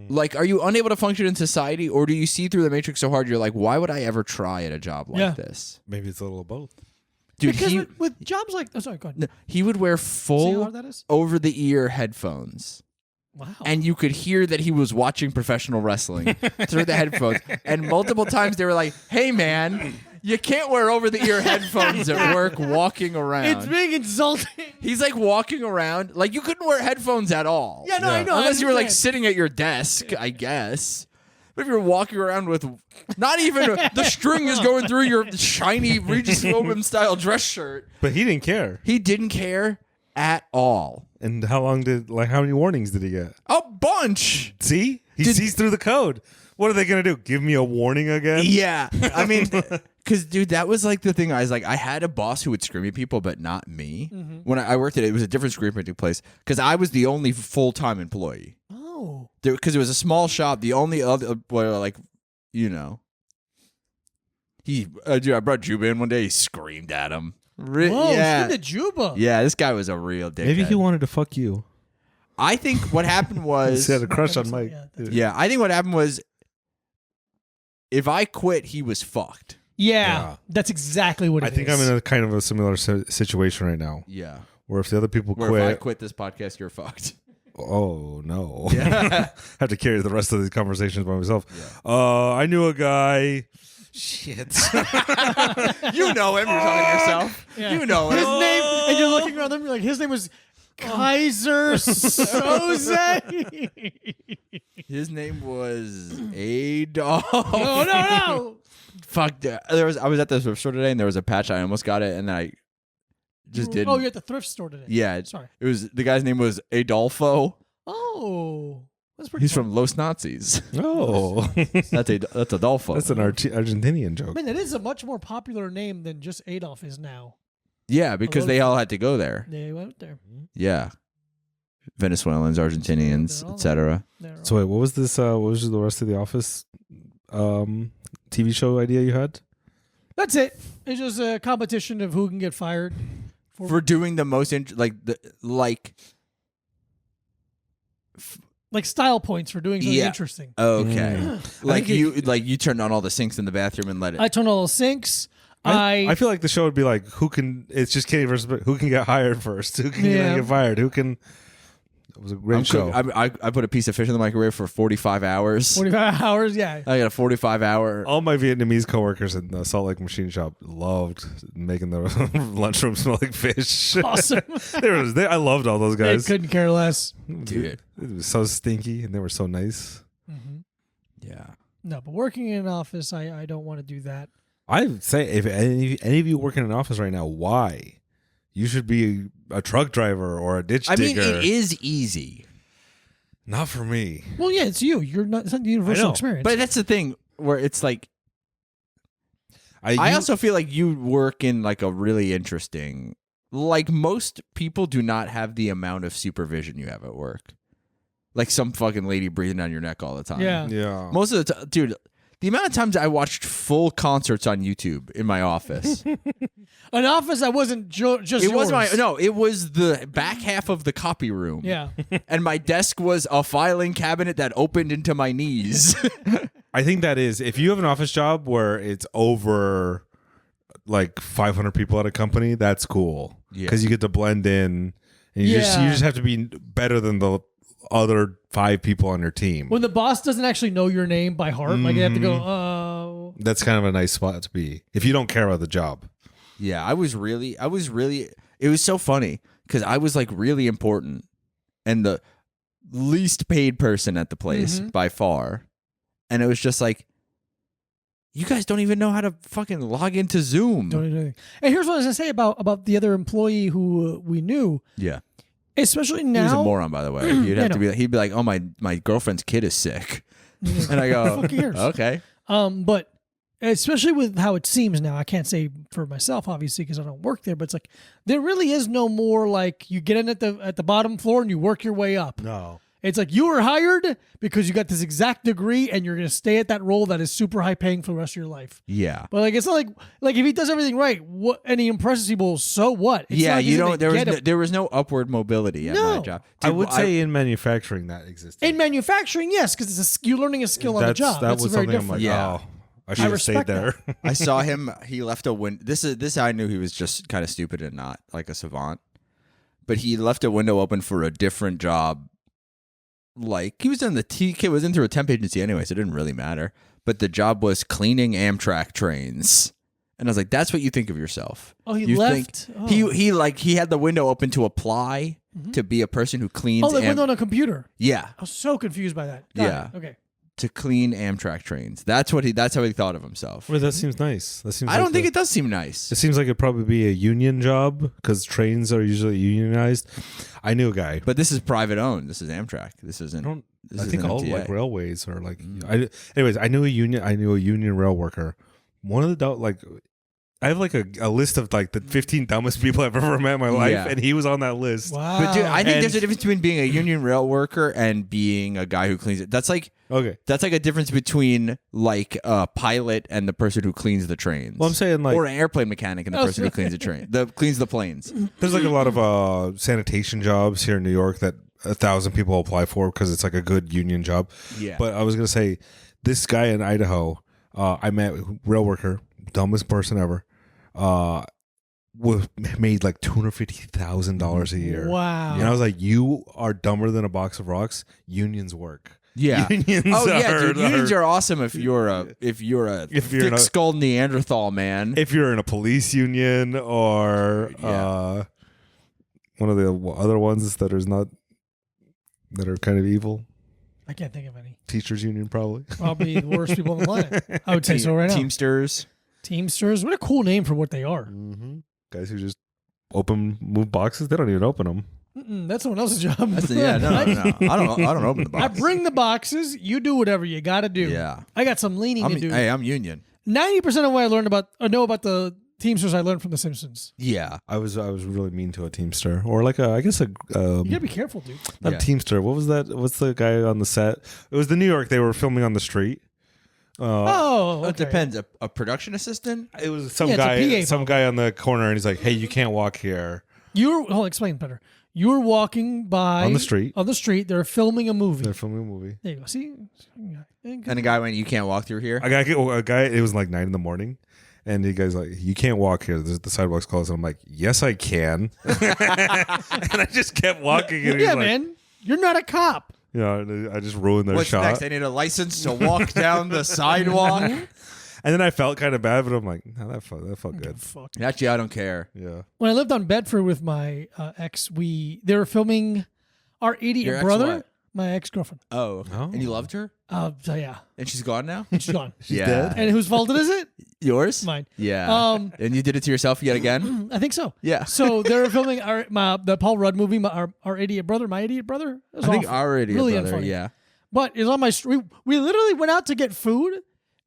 Like, are you unable to function in society, or do you see through the matrix so hard you're like, why would I ever try at a job like this? Maybe it's a little of both. Dude, Because with jobs like... Oh, sorry, go ahead. he would wear See how full hard that is? over-the-ear headphones. Wow. And you could hear that he was watching professional wrestling through the headphones. And multiple times they were like, hey, man, you can't wear over-the-ear headphones at work walking around. It's being insulting. He's like walking around. Like, you couldn't wear headphones at all. Yeah, no, I know. Unless I you were like understand. sitting at your desk, I guess. But if you're walking around with not even the string is going through your shiny Regis Philbin style dress shirt. But he didn't care. He didn't care at all. And how many warnings did he get? A bunch. See? He sees through the code. What are they going to do? Give me a warning again? Yeah. I mean, because, dude, that was like the thing. I was like, I had a boss who would scream at people, but not me. Mm-hmm. When I worked at it was a different screen printing place because I was the only full-time employee. Oh. Because it was a small shop. The only other, dude, I brought Juba in one day. He screamed at him. Whoa, Yeah. the Juba. Yeah, this guy was a real dickhead. Maybe he wanted to fuck you. I think what happened was... He had a crush on Mike. Yeah, I think what happened was if I quit, he was fucked. Yeah, that's exactly what it is. I think I'm in a kind of a similar situation right now. Yeah. Where if the other people Where quit... if I quit this podcast, you're fucked. Oh, no. Yeah. I have to carry the rest of these conversations by myself. Yeah. I knew a guy... Shit. You know him. You're talking to yourself. Yeah. You know His him. name, and you're looking around them, you're like, his name was Kaiser Soze. His name was Adolf. No. Fuck. I was at the thrift store today, and there was a patch. I almost got it, and then I just didn't. Oh, you're at the thrift store today. Yeah. Sorry. It was the guy's name was Adolfo. Oh, that's pretty. He's fun. from Los Nazis. Oh. That's Adolfo. That's an Argentinian joke. Man, that is a much more popular name than just Adolf is now. Yeah, because they all had to go there. They went there. Yeah. Venezuelans, Argentinians, etc. So wait, what was this? What was the rest of the Office TV show idea you had? That's it. It's just a competition of who can get fired For doing the most like style points for doing something Yeah. interesting. Okay. Like think you turned on all the sinks in the bathroom and let it. I turned all the sinks. I feel like the show would be like, who can? It's just Kenny versus who can get hired first, who can get fired, who can. It was a great show. I put a piece of fish in the microwave for 45 hours. 45 hours, yeah. I got a 45-hour. All my Vietnamese coworkers in the Salt Lake Machine Shop loved making the lunchroom smell like fish. Awesome. I loved all those They guys. couldn't care less. Dude. It was so stinky, and they were so nice. Yeah. No, but working in an office, I don't want to do that. I'd say if any of you work in an office right now, why? You should be a truck driver or a ditch I mean, digger. it is easy. Not for me. Well, yeah, it's you. It's not the universal know, experience. But that's the thing where it's like, I you- also feel like you work in like a really interesting, like most people do not have the amount of supervision you have at work. Like some fucking lady breathing down your neck all the time. Yeah. Yeah. Most of the time, dude, the amount of times I watched full concerts on YouTube in my office. An office that wasn't just It was yours. it was the back half of the copy room. Yeah. And my desk was a filing cabinet that opened into my knees. I think that is, if you have an office job where it's over like 500 people at a company, that's cool. Yeah. Because you get to blend in, and you just have to be better than the other 5 people on your team. When the boss doesn't actually know your name by heart, like you have to go, oh. That's kind of a nice spot to be if you don't care about the job. Yeah, I was really, it was so funny because I was like really important and the least paid person at the place by far. And it was just like, you guys don't even know how to fucking log into Zoom. Don't do anything. And here's what I was going to say about the other employee who we knew, Yeah. especially now. He was a moron, by the way. He'd have to be, he'd be like, oh, my girlfriend's kid is sick. And I go, Who cares? okay. But especially with how it seems now, I can't say for myself, obviously, because I don't work there, but it's like there really is no more like you get in at the bottom floor and you work your way up. No. It's like you were hired because you got this exact degree and you're going to stay at that role that is super high paying for the rest of your life. Yeah. But like it's not like if he does everything right, and he impresses people, so what? It's Yeah, not like you he's don't. gonna get There was no upward mobility at No. my job. I Dude, would say in manufacturing that existed. in manufacturing, yes, because you're learning a skill on the job. That That's was very something different. I'm like, Yeah. oh, I should have stayed respect there. I saw him. He left a window. This I knew he was just kind of stupid and not like a savant. But he left a window open for a different job. Like he was in the TK was in through a temp agency anyway, so it didn't really matter. But the job was cleaning Amtrak trains, and I was like, "That's what you think of yourself." Oh, he You left? think- Oh. He had the window open to apply to be a person who cleans. Oh, they went on a computer. Yeah, I was so confused by that. Got Yeah. it. Okay. to clean Amtrak trains. That's how he thought of himself. Well, that seems nice. That seems. I don't think it does seem nice. It seems like it'd probably be a union job because trains are usually unionized. I knew a guy. But this is private owned. This is Amtrak. This isn't. I think all MTA. like railways are like. Anyways, I knew a union rail worker. One of the I have like a list of like the 15 dumbest people I've ever met in my life, Yeah. and he was on that list. Wow. But dude, I think And- there's a difference between being a union rail worker and being a guy who cleans it. That's like Okay. a difference between like a pilot and the person who cleans the trains. Well, I'm saying like or an airplane mechanic and the person who cleans the train, cleans the planes. there's like a lot of sanitation jobs here in New York that 1,000 people apply for because it's like a good union job. Yeah. But I was gonna say this guy in Idaho, I met rail worker, dumbest person ever. Made like $250,000 a year. Wow. And I was like, you are dumber than a box of rocks. Unions work. Yeah. Unions Oh yeah, are- dude. Unions are awesome if you're a If you're thick skulled Neanderthal man. If you're in a police union or Yeah. one of the other ones that are kind of evil. I can't think of any. Teachers union probably. Probably the worst people on the planet. I would say so right now. Teamsters. Teamsters. What a cool name for what they are. Guys who just move boxes. They don't even open them. That's someone else's job. Yeah, no. I don't open the box. I bring the boxes. You do whatever you got to do. Yeah. I got some leaning to do. I'm union. 90% of what I learned know about the Teamsters I learned from The Simpsons. Yeah. I was really mean to a Teamster or like You gotta be careful, dude. not Yeah. Teamster. What was that? What's the guy on the set? It was the New York. They were filming on the street. Oh, okay. It depends. A production assistant? It was some Yeah, it's a guy, PA some guy on the corner, and he's like, "Hey, you can't walk here." Explain better. You were walking by On the street. On the street, they're filming a movie. They're filming a movie. There you go. See, And the guy went, "You can't walk through here." A guy. It was like 9 a.m, and the guy's like, "You can't walk here. The sidewalk's closed." And I'm like, "Yes, I can." And I just kept walking. And he's yeah, like, man, you're not a cop. You know, I just ruined their What's shot. next? I need a license to walk down the sidewalk. And then I felt kind of bad, but I'm like, no, that felt good. Fuck. Actually, I don't care. Yeah. When I lived on Bedford with my ex, they were filming Our Idiot Your ex Brother. what? My ex-girlfriend. Oh. Oh. And you loved her? So yeah, And she's gone now? she's gone. She's Yeah. dead? And whose fault is it? Yours? Mine. Yeah. And you did it to yourself yet again? I think so. Yeah. So they were filming the Paul Rudd movie, our Idiot Brother, My Idiot Brother. It was I think awful. already really brother, unfunny. yeah. But it's on my street. We literally went out to get food,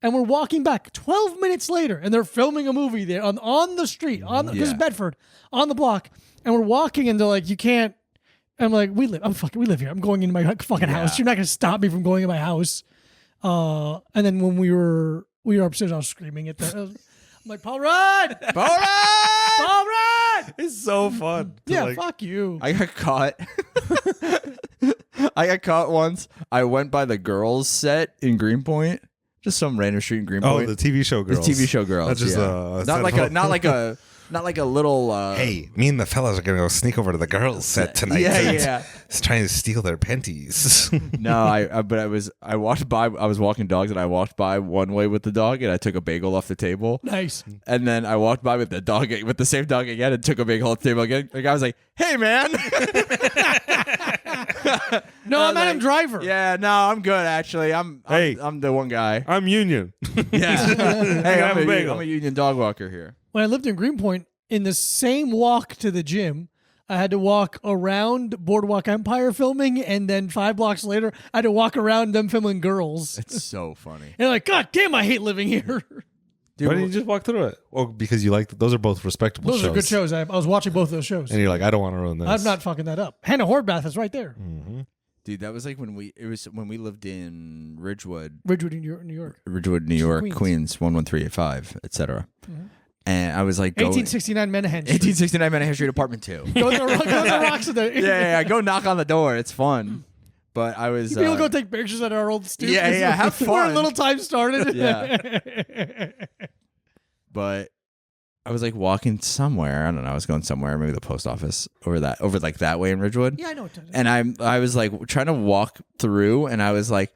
and we're walking back 12 minutes later, and they're filming a movie there on the street, because Yeah. it's Bedford, on the block, and we're walking, and they're like, "You can't." I'm like, we live here. I'm going into my fucking house. You're not gonna stop me from going in my house. And then when we were upstairs, I was screaming at I'm like, Paul Rudd, Paul Rudd! Paul Rudd. It's so fun. to, Yeah, like- fuck you. I got caught. I got caught once. I went by the girls' set in Greenpoint. Just some random street in Oh, Greenpoint. the TV show girls. The TV show girls. That's just yeah. a not like a little. Hey, me and the fellas are gonna go sneak over to the girls' set tonight. Yeah, and yeah. trying to steal their panties. No, I walked by. I was walking dogs, and I walked by one way with the dog, and I took a bagel off the table. Nice. And then I walked by with the same dog again, and took a bagel off the table again. The guy was like, "Hey, man." No, I'm Adam Driver. Yeah, no, I'm good actually. I'm the one guy. I'm Union. Yeah. Hey, have a bagel. I'm a union dog walker here. When I lived in Greenpoint, in the same walk to the gym, I had to walk around Boardwalk Empire filming, and then 5 blocks later, I had to walk around them filming Girls. It's so funny. And like, God damn, I hate living here. Dude, Why didn't you just walk through it? Well, because you like those are both respectable Those shows. are good shows. I was watching both of those shows. And you're like, I don't want to ruin this. I'm not fucking that up. Hannah Horvath is right there. dude, that was like when we lived in Ridgewood, New York. New York, Queens. Queens 11385, etc. And I was like, go 1869 Menahan Street. 1869 Manhattan Street, apartment 2. Go to the rocks of the. yeah, go knock on the door. It's fun. But I was People go take pictures at our old studio. Yeah, have Where fun. Little Time started. Yeah. But I was like walking somewhere. I don't know. I was going somewhere, maybe the post office over like that way in Ridgewood. Yeah, I know. What And I was like trying to walk through, and I was like,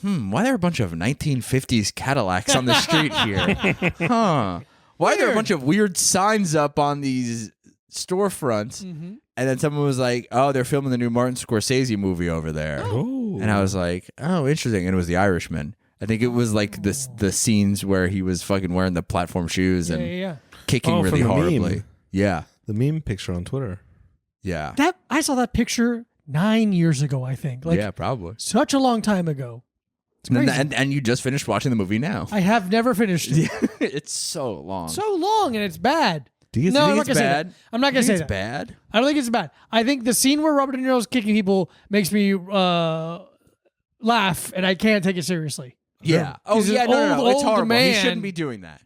why are there a bunch of 1950s Cadillacs on the street here? Huh? Why are there a Weird. bunch of weird signs up on these storefronts? Mm-hmm. And then someone was like, oh, they're filming the new Martin Scorsese movie over there. Oh. And I was like, oh, interesting. And it was The Irishman. I think it was like the scenes where he was fucking wearing the platform shoes and Yeah. kicking Oh, really from the horribly. meme. Yeah. The meme picture on Twitter. Yeah. That I saw that picture 9 years ago. I think. Like yeah, probably. such a long time ago. It's And, crazy. and you just finished watching the movie now. I have never finished it. It's so long. So long, and it's bad. Do you No, think I'm not it's gonna say bad? that. I'm not You gonna think say it's that. bad? I don't think it's bad. I think the scene where Robert De Niro's kicking people makes me laugh, and I can't take it seriously. Yeah. Oh, He's an yeah. No. old, It's old horrible. He man. shouldn't be doing that.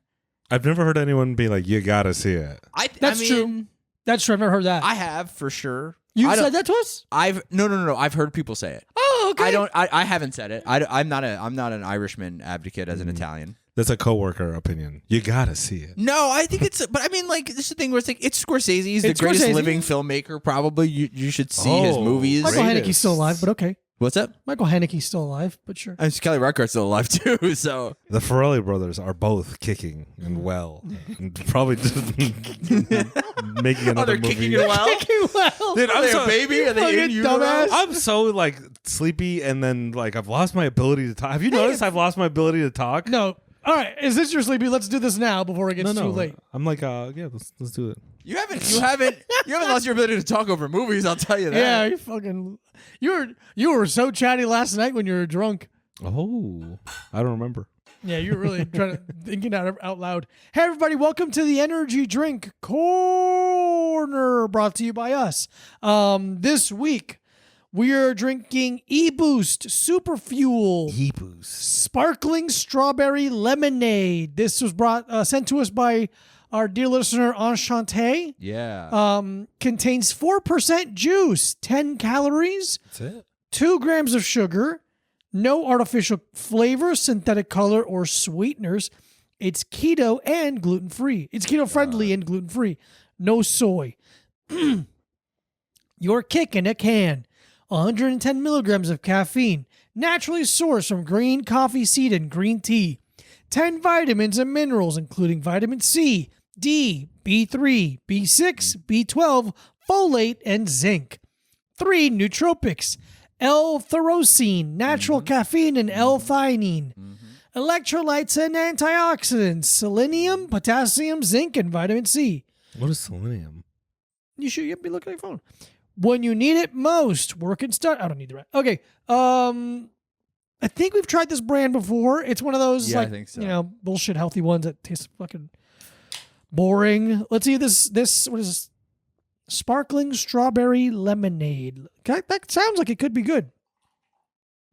I've never heard anyone be like, you gotta see it. That's true. That's true. I've never heard that. I have for sure. You I don't- said that to us? No. I've heard people say it. Oh, okay. I haven't said it. I'm not an Irishman advocate as an Italian. That's a coworker opinion. You gotta see it. No, I think it's. But I mean, like this is the thing where it's like it's Scorsese. He's It's the greatest Scorsese. living filmmaker. Probably you should see his Oh. movies. Michael Greatest. Haneke's still alive, but okay. What's up? Michael Haneke's still alive, but sure. And Kelly Reichardt's still alive too. So The Farrelly brothers are both kicking and well, and probably just making another movie. kicking it well. well. Dude, Are I'm they so, a baby? Are they fucking in utero? dumbass. I'm so like sleepy, and then like I've lost my ability to talk. Have you noticed I've lost my ability to talk? No. All right. Is this your sleepy? Let's do this now before it gets no. too late. I'm like, yeah, let's do it. You haven't lost your ability to talk over movies. I'll tell you that. Yeah, you fucking. You were so chatty last night when you were drunk. Oh, I don't remember. Yeah, you were really trying to thinking out loud. Hey, everybody, welcome to the Energy Drink Corner, brought to you by us. This week, we are drinking E-Boost Super Fuel E-Boost. Sparkling Strawberry Lemonade. This was sent to us by our dear listener Enchanté, Yeah. contains 4% juice, 10 calories, That's it. 2 grams of sugar, no artificial flavor, synthetic color, or sweeteners. It's keto and gluten-free. It's keto-friendly and gluten-free. No soy. Your kick in a can. 110 milligrams of caffeine, naturally sourced from green coffee seed and green tea. 10 vitamins and minerals, including vitamin C, D, B3, B6, B12, folate, and zinc. 3 nootropics, L-tyrosine, natural caffeine, and L-theanine. Electrolytes and antioxidants, selenium, potassium, zinc, and vitamin C. What is selenium? You should be looking at your phone. When you need it most, work and start. I don't need the rest. Okay. I think we've tried this brand before. It's one of those Yeah, I like think so. bullshit healthy ones that taste fucking boring. Let's see this what is this? Sparkling strawberry lemonade. That sounds like it could be good.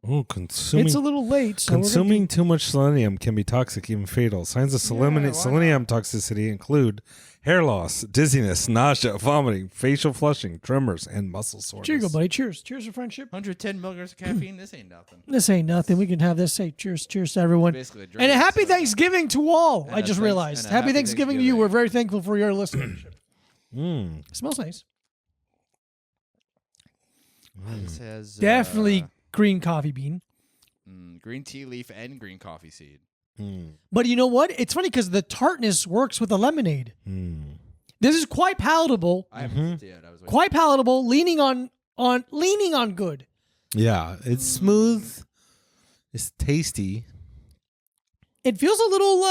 Oh, consuming. It's a little late. So Consuming too much selenium can be toxic, even fatal. Signs of selenium toxicity include hair loss, dizziness, nausea, vomiting, facial flushing, tremors, and muscle soreness. Here you go, buddy. Cheers. Cheers for friendship. 110 milligrams of caffeine. This ain't nothing. This ain't nothing. We can have this. Say cheers. Cheers to everyone. Basically, a drink And a of happy soda. Thanksgiving to all. And I a just thanks- realized. and a Happy Thanksgiving to you. Thanksgiving. We're very thankful for your listenership. Mm. Smells nice. This has Definitely green coffee bean. green tea leaf and green coffee seed. Mm. But you know what? It's funny because the tartness works with the lemonade. Mm. This is quite palatable. I haven't sipped it yet. I was waiting. Quite palatable. Leaning on good. Yeah, it's smooth. It's tasty. It feels a little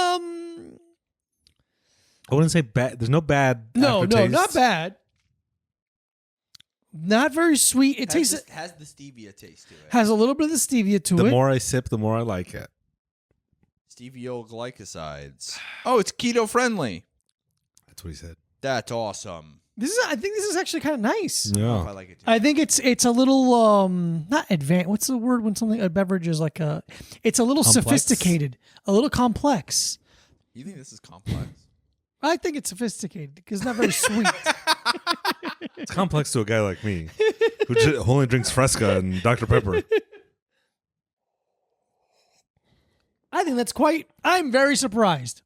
I wouldn't say bad. There's no bad. no, aftertaste. not bad. Not very sweet. It tastes has the stevia taste to it. has a little bit of the stevia to The it. more I sip, the more I like it. Stevioglycosides. Oh, it's keto friendly. That's what he said. That's awesome. I think this is actually kind of nice. I don't know if I Yeah. like it too. I think it's a little not advanced. What's the word when something a beverage is like it's a little Complex? sophisticated, a little complex. You think this is complex? I think it's sophisticated because it's not very sweet. It's complex to a guy like me who only drinks Fresca and Dr. Pepper. I think that's I'm very surprised.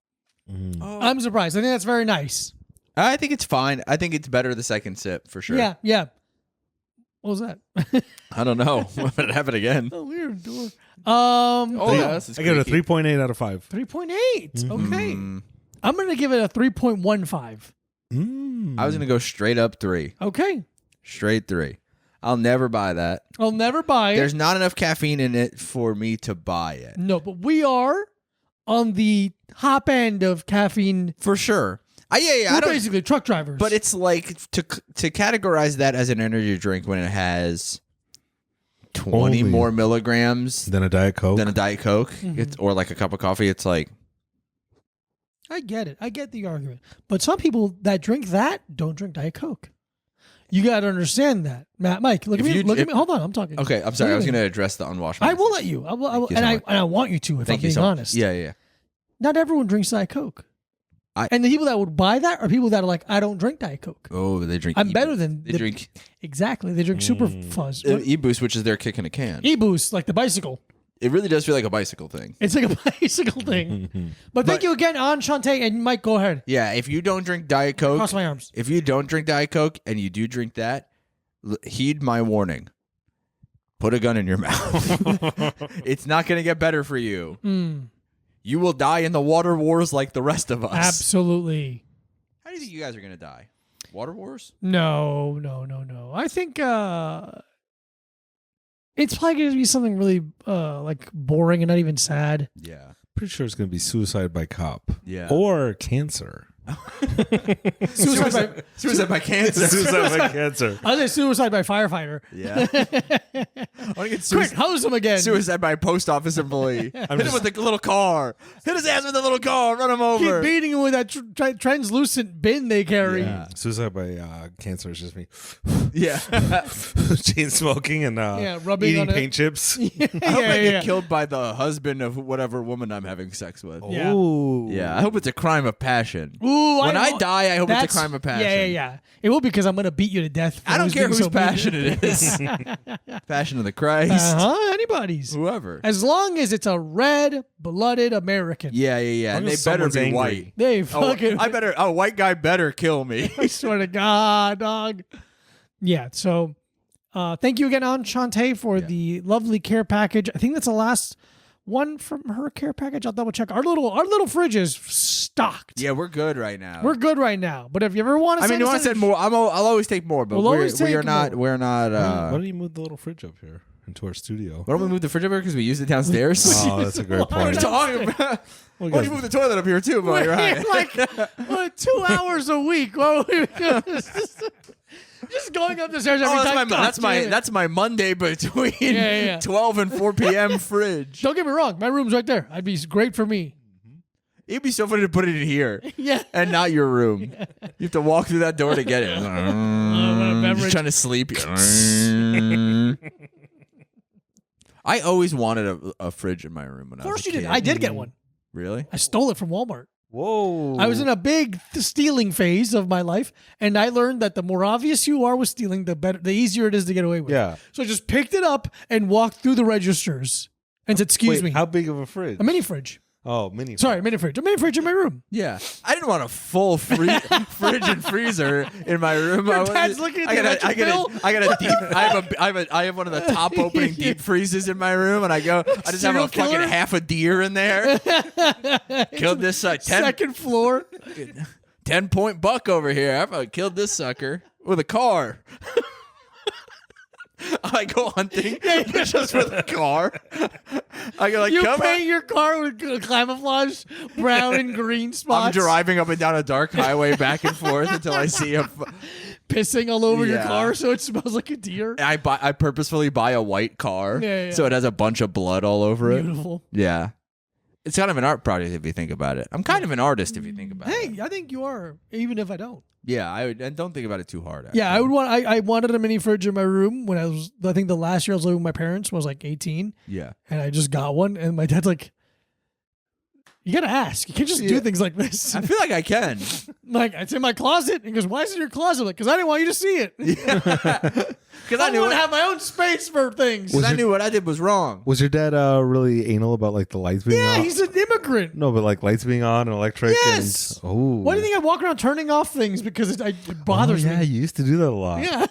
Oh. I'm surprised. I think that's very nice. I think it's fine. I think it's better the second sip for sure. Yeah, yeah. What was that? I don't know. I'm gonna have it again. Oh, weird door. Oh, yeah, this is I give it a creaky. 3.8 out of 5. 3.8. Okay. Mm. I'm going to give it a 3.15. Mm. I was gonna go straight up 3. Okay. Straight 3. I'll never buy that. I'll never buy it. There's not enough caffeine in it for me to buy it. No, but we are on the top end of caffeine. For sure. Yeah. We're I don't, basically truck drivers. but it's like to categorize that as an energy drink when it has 20 Only. more milligrams Then a Diet Coke. than a Diet Coke, Mhm. it's, or like a cup of coffee. It's like, I get it. I get the argument. But some people that drink that don't drink Diet Coke. You got to understand that. Mike, look at If me. you- Look at if- me. Hold on. I'm talking. okay, I'm sorry. I was Look at going me. to address the unwashed. I will message. let you. I will, Thank you so much. and I want you to, if Thank I'm you being so much. honest. Yeah. Not everyone drinks Diet Coke. And the people that would buy that are people that are like, I don't drink Diet Coke. Oh, they drink. I'm E-Boost. better than They the- drink Exactly. They drink Super Fuzz. E-Boost, which is their kick in a can. E-Boost, like the bicycle. It really does feel like a bicycle thing. It's like a bicycle thing. But thank you again, Enchanté. And Mike, go ahead. Yeah, if you don't drink Diet Coke, Cross my arms. if you don't drink Diet Coke and you do drink that, heed my warning. Put a gun in your mouth. It's not going to get better for you. Mm, You will die in the water wars like the rest of us. absolutely. How do you think you guys are going to die? Water wars? No. I think it's probably going to be something really like boring and not even sad. Yeah. Pretty sure it's going to be suicide by cop. Yeah. Or cancer. Suicide by cancer. Suicide by cancer. I was say suicide by firefighter. Yeah. I want to get Quick, hose him again. suicide by a post office employee. Hit him with a little car. Hit his ass with a little car. Run him Keep over. beating him with that translucent bin they carry. Yeah. Suicide by cancer is just me Yeah. chain smoking and rubbing eating on it. paint chips. I hope I get killed by the husband of whatever woman I'm having sex with. Yeah. Ooh. Yeah, I hope it's a crime of passion. Ooh, Ooh, When I die, I hope it's a that's- crime of passion. Yeah. It will because I'm gonna beat you to death. For I don't always care being whose so mean. passion it is. Passion of the Christ. Anybody's. Whoever. As long as it's a red-blooded American. Yeah. long And they as better someone's be angry. white. They Oh, fucking. a white guy better kill me. I swear to God, dog. Yeah. So, thank you again, Aunt Shantae, for the lovely care package. I think that's the last one from her care package. I'll double check. Our little fridge is stocked. Yeah, we're good right now. We're good right now. But if you ever want to, I mean, you want to send more? I'll always take more, but We'll always we take are not. more. We're not. Why don't you move the little fridge up here into our studio? Why don't we move the fridge over because we use it downstairs? Oh, that's a great Why point. not? Talking about. Why don't you move the toilet up here too? But you're right. like 2 hours a week. Well, just going up the stairs every Oh, time. that's my Monday between Yeah. 12 and 4 p.m. fridge. Don't get me wrong. My room's right there. I'd be great for me. It'd be so funny to put it in here Yeah. and not your room. You have to walk through that door to get it. beverage. Just trying to sleep. I always wanted a fridge in my room when I Of was course a you did. kid. I did get one. Really? I stole it from Walmart. Whoa. I was in a big stealing phase of my life, and I learned that the more obvious you are with stealing, the easier it is to get away with. Yeah. So I just picked it up and walked through the registers and said, "Excuse Wait, me, how big of a fridge? a mini fridge." Oh, mini. Sorry, a mini fridge. A mini fridge in my room. Yeah, I didn't want a full fridge and freezer in my room. Your I wanted- dad's looking at I the got electric bill. I got a deep. I have one of the top opening deep freezes in my room, and I just have Serial a fucking killer? half a deer in there. Killed this 2nd floor. 10-point buck over here. I killed this sucker with a car. I go hunting just with a car. I go like, You come paint on. your car with camouflage, brown and green spots. I'm driving up and down a dark highway back and forth until I see a. pissing all over your Yeah. car so it smells like a deer. I purposefully buy a white car, Yeah. so it has a bunch of blood all over it. Beautiful. Yeah, it's kind of an art project if you think about it. I'm kind of an artist if you think about it. Hey, I think you are, even if I don't. Yeah, and don't think about it too hard. Yeah, I actually. would want. I wanted a mini fridge in my room when I was. I think the last year I was living with my parents when I was like 18, Yeah, and I just got one. And my dad's like, "You gotta ask. You can't just do Yeah. things like this." I feel like I can. Like, it's in my closet. And he goes, "Why is it in your closet?" I'm like, because I didn't want you to see it. Because I want to have my own space for things. I knew what I did was wrong. Was your dad really anal about like the lights being Yeah, on? he's an immigrant. No, but like lights being on and electric. Yes. And, oh. Why do you think I walk around turning off things because it bothers Yeah, me? you used to do that a lot. Yeah,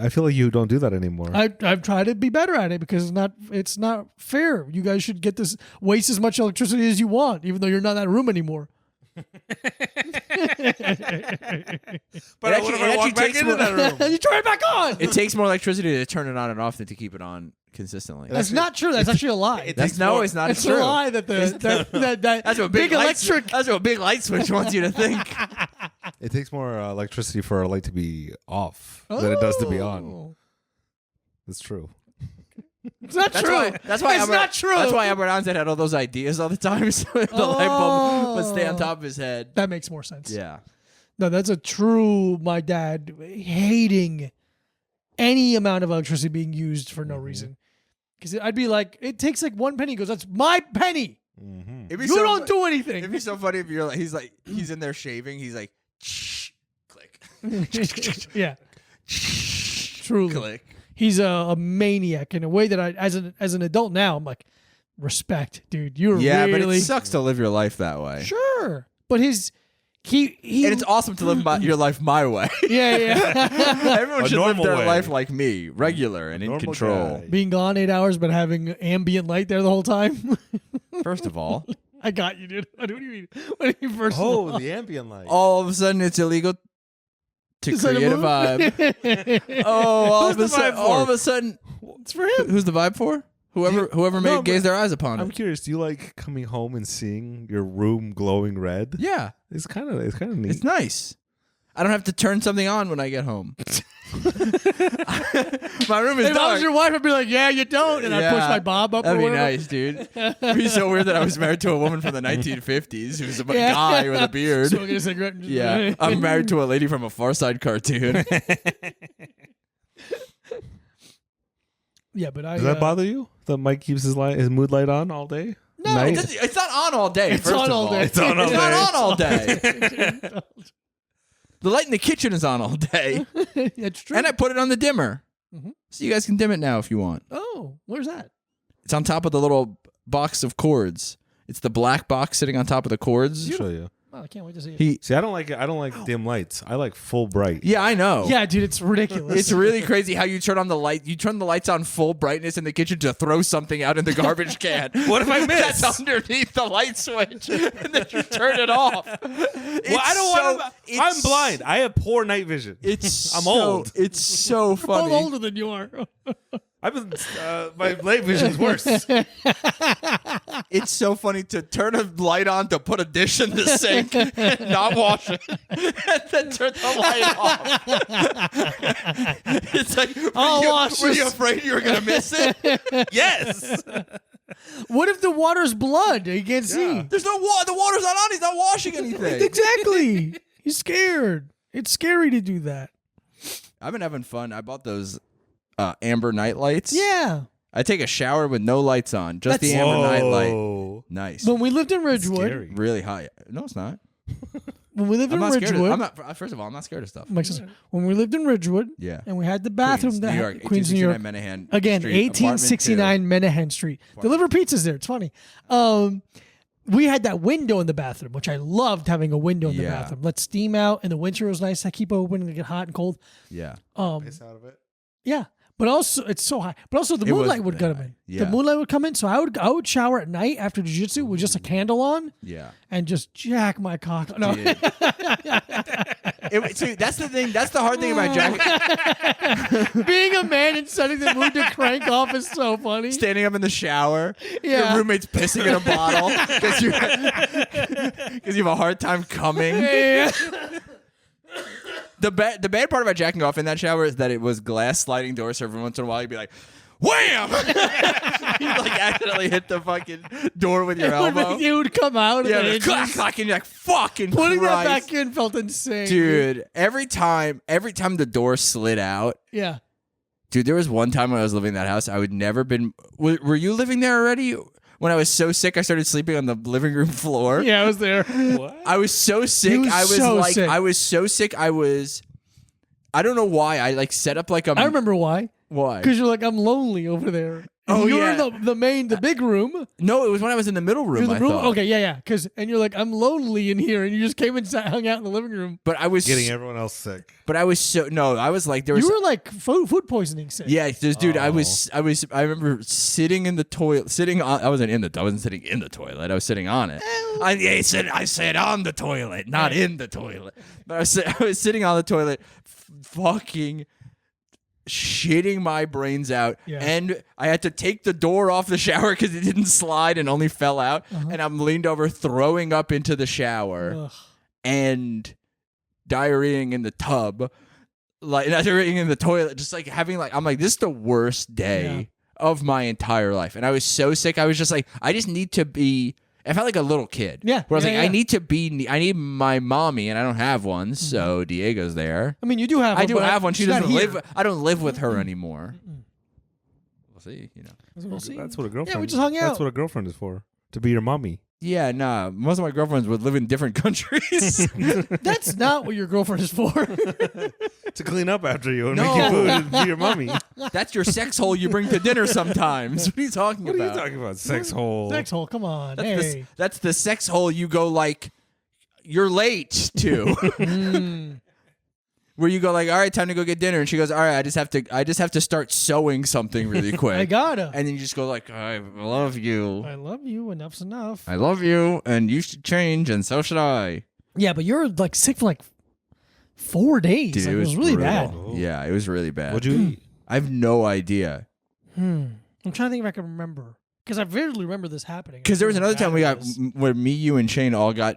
I feel like you don't do that anymore. I've tried to be better at it because it's not fair. You guys should get this waste as much electricity as you want, even though you're not in that room anymore. but It actually takes more- You turn it back on. It takes more electricity to turn it on and off than to keep it on consistently. That's not true. That's actually a lie. It's not. It's true. a lie that that That's what big big electric. That's what big light switch wants you to think. It takes more electricity for a light to be off than it does to be on. Oh. That's true. It's not true. That's why it's Albert, not true. That's why Albert Einstein had all those ideas all the time, so the light bulb would stay on top of his head. That makes more sense. Yeah. No, that's a true. My dad hating any amount of electricity being used for no reason. Because I'd be like, it takes like 1 penny. He goes, that's my penny. It'd be You don't do anything. It'd be so funny if you're like, he's in there shaving. He's like, click, Yeah. Truly. click. He's a maniac in a way that I, as an adult now, I'm like, respect, dude. You're Yeah, really but it sucks to live your life that way. sure. But he And it's awesome to live your life my way. yeah. Everyone A should live normal their way. life like me, regular and in Normal control. guy. Being gone 8 hours, but having ambient light there the whole time. First of all, I got you, dude. What do you mean? What do you mean first of Oh, all? the ambient light. all of a sudden it's illegal to Is that create a move? vibe. Oh, Who's the vibe for? all of a sudden, It's for him. who's the vibe for? Whoever made No, gaze but their eyes upon I'm it. curious. Do you like coming home and seeing your room glowing red? Yeah, It's kind of neat. it's nice. I don't have to turn something on when I get home. My room is If I was dark. your wife, I'd be like, yeah, you don't. And I'd push Yeah, my bob up That'd or be whatever. nice, dude. It'd be so weird that I was married to a woman from the 1950s who's a Yeah. guy with a beard. Smoking a cigarette. And just Yeah, I'm married to a lady from a Far Side cartoon. Yeah, but I. Does that bother you? That Mike keeps his mood light on all day? night? It's not on all day. It's first on of all day. It's on all It's not day. on all day. The light in the kitchen is on all day, That's true. and I put it on the dimmer, Mhm. so you guys can dim it now if you want. Oh, where's that? It's on top of the little box of cords. It's the black box sitting on top of the cords. I'll show you. Oh, I can't wait to see it. See, I don't like dim lights. I like full bright. Yeah, I know. Yeah, dude, it's ridiculous. It's really crazy how you turn on the light. You turn the lights on full brightness in the kitchen to throw something out in the garbage can. What if I miss? That's underneath the light switch, and then you turn it off. Well, I don't want to. I'm blind. I have poor night vision. It's I'm so- old. It's so I'm funny. older than you are. I've been. My night vision's worse. It's so funny to turn a light on to put a dish in the sink, and not wash it, and then turn the light off. It's like, were you afraid you were gonna miss it? Yes. What if the water's blood? You can't see. There's no water. The water's not on. He's not washing anything. Exactly. He's scared. It's scary to do that. I've been having fun. I bought those amber night lights. Yeah. I take a shower with no lights on, just the That's- amber night light. Whoa. Nice. When we lived in Ridgewood, Scary. Really high. No, it's not. when we lived I'm in not scared. Ridgewood, I'm not. First of all, I'm not scared of stuff. my sister, when we lived in Ridgewood, Yeah. and we had the bathroom Queens, that New York, Queens, New York. 1869 Menahan Again, Street, apartment 1869 Menahan Street. Deliver pizzas there. It's funny. We had that window in the bathroom, which I loved having a window in the Yeah. bathroom. Let steam out. In the winter, it was nice to keep open and get hot and cold. 2. Yeah. Piss out of it. Yeah. But also, it's so high. But also, the It was moonlight would really come in. high. Yeah. The moonlight would come in. So I would shower at night after jiu-jitsu with just a candle on Yeah. and just jack my cock. No. Dude. See, that's the thing. That's the hard thing about Jack. Being a man and setting the mood to crank off is so funny. Standing up in the shower. Yeah. Your roommate's pissing in a bottle because you have a hard time coming. Yeah. The bad part about jacking off in that shower is that it was glass sliding doors. So every once in a while, you'd be like, "Wham!" You'd like accidentally hit the fucking door with your elbow. You would come out Yeah, and like, clack, clack, and you're like, "Fucking putting that Christ." back in felt insane. Dude, every time the door slid out, Yeah. dude, there was one time when I was living in that house, I would never been. Were you living there already? When I was so sick, I started sleeping on the living room floor. Yeah, I was there. What? I was so sick. was I was so like, sick. I was so sick. I don't know why. I like set up like a. I remember why. Why? Because you're like, I'm lonely over there. Oh, you're yeah. in the big room. No, it was when I was in the middle You're room. in the I room. thought. Okay, yeah. And you're like, I'm lonely in here, and you just came and hung out in the living room. But I was Getting everyone else sick. But I was so no. I was like there was. You were like food poisoning sick. Yeah, dude. I Oh. was. I remember sitting in the toilet. I wasn't sitting in the toilet. I was sitting on it. I said on the toilet, not in the toilet. But I was sitting on the toilet, fucking shitting my brains out, Yeah. and I had to take the door off the shower because it didn't slide and only fell out. And I'm leaned over, throwing up into the shower Ugh. and diarrheaing in the tub, like not diarrheaing in the toilet, just like having like I'm like this is the worst day of my entire life, and I was so sick. I was just like I just need to be. I felt like a little kid. Yeah, where I was yeah, like yeah. I need my mommy, and I don't have one, so Diego's there. I mean, you do have. I do but have one. She she's not doesn't here. live. I don't live with her anymore. We'll see. You know. We'll see. That's what a girlfriend. we just hung out. That's what a girlfriend is for. To be your mommy. Yeah, nah. Most of my girlfriends would live in different countries. That's not what your girlfriend is for. To clean up after you and No. make you food and be your mommy. That's your sex hole you bring to dinner sometimes. What are you talking What are about? you talking about? Sex hole. Sex hole. Come on. Hey. That's the sex hole you go like you're late to. Where you go like, all right, time to go get dinner, and she goes, all right, I just have to start sewing something really quick. I gotta. And then you just go like, I love you. I love you. Enough's enough. I love you, and you should change, and so should I. Yeah, but you're like sick for like 4 days. Dude, Like, it was really brutal. bad. Yeah, it was really bad. What'd you eat? I have no idea. I'm trying to think if I can remember. Because I vividly remember this happening. Because there was another time we got Bad where me, you, and Shane all got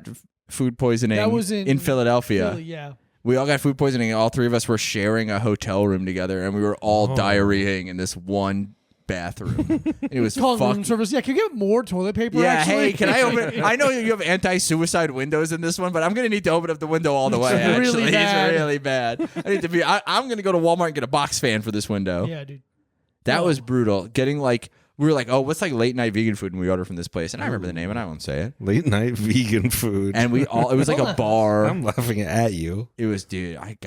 food poisoning. That was in Philadelphia. Philly, yeah. We all got food poisoning, and all three of us were sharing a hotel room together, and we were all diarrheaing in this one bathroom. It was Calling room fucking. service. Yeah, can you get more toilet paper? Yeah, actually? hey, can I open? I know you have anti-suicide windows in this one, but I'm gonna need to open up the window all the way. It's really Actually, bad. it's really bad. I need to be. I'm gonna go to Walmart and get a box fan for this window. Yeah, dude. That Oh. was brutal. Getting like we were like, oh, what's like late night vegan food? And we ordered from this place. And I remember the name and I won't say it. Late night vegan food. And it was like a bar. I'm laughing at you. It was, dude, it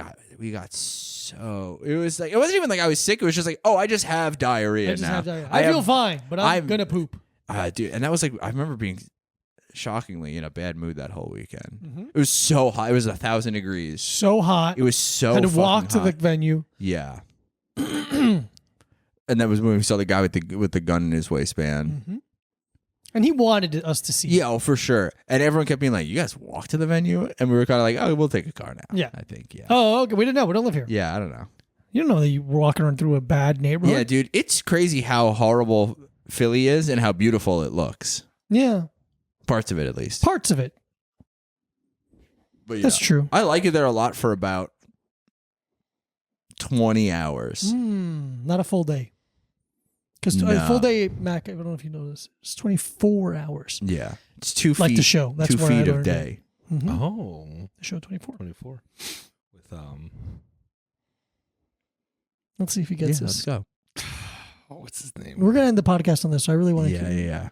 was like, it wasn't even like I was sick. It was just like, oh, I just have diarrhea now. I feel fine, but I'm going to poop. Dude, and that was like, I remember being shockingly in a bad mood that whole weekend. It was so hot. It was 1,000 degrees. So hot. It was so had to fucking walk to the hot. venue. Yeah. And that was when we saw the guy with the gun in his waistband. And he wanted us to see. Yeah, oh, for sure. And everyone kept being like, "You guys walk to the venue?" And we were kind of like, "Oh, we'll take a car now." Yeah. I think. Yeah. Oh, okay. We didn't know. We don't live here. Yeah, I don't know. You don't know that you were walking around through a bad neighborhood. Yeah, dude, it's crazy how horrible Philly is and how beautiful it looks. Yeah. Parts of it, at least. Parts of it. But yeah, That's true. I like it there a lot for about 20 hours. Not a full day. Because a No. full day, Mac, I don't know if you know this, it's 24 hours. Yeah, it's 2 feet. Like the show. That's 2 where I feet of learned it. day. Oh. The show 24. 24. With Let's see if he Yeah, gets let's this. go. what's his name? We're going to end the podcast on this, so I really want to. Yeah.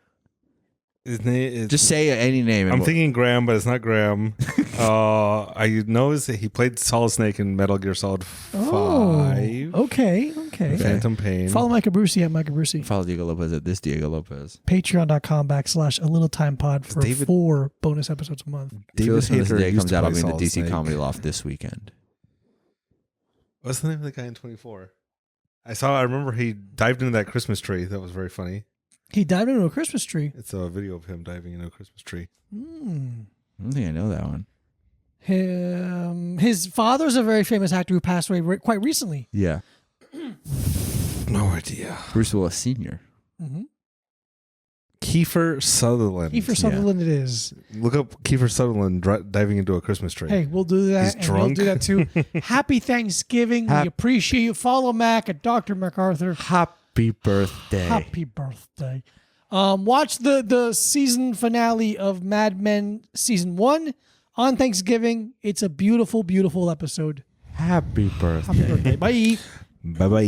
His name is Just say any name. and I'm we'll- thinking Graham, but it's not Graham. I know he played Solid Snake in Metal Gear Solid 5. Okay. Phantom Pain. Follow Micah Brucey at Micah Brucey. Follow Diego Lopez at this Diego Lopez. Patreon.com/a little time pod for David- 4 bonus episodes a month. If you listen to this Hayter day used comes to out, I'll play be in the Solid DC Snake. Comedy Loft this weekend. What's the name of the guy in 24? I remember he dived into that Christmas tree. That was very funny. He dived into a Christmas tree. It's a video of him diving into a Christmas tree. I don't think I know that one. His father's a very famous actor who passed away quite recently. Yeah. No idea. Bruce Willis Sr. Kiefer Sutherland. Kiefer Sutherland it is. Look up Kiefer Sutherland diving into a Christmas tree. Hey, we'll do that. He's and drunk. we'll do that too. Happy Thanksgiving. We appreciate you. Follow Mac at Dr. MacArthur. Happy birthday. Happy birthday. Watch the season finale of Mad Men season 1 on Thanksgiving. It's a beautiful, beautiful episode. Happy birthday. Happy birthday. Bye. Bye-bye.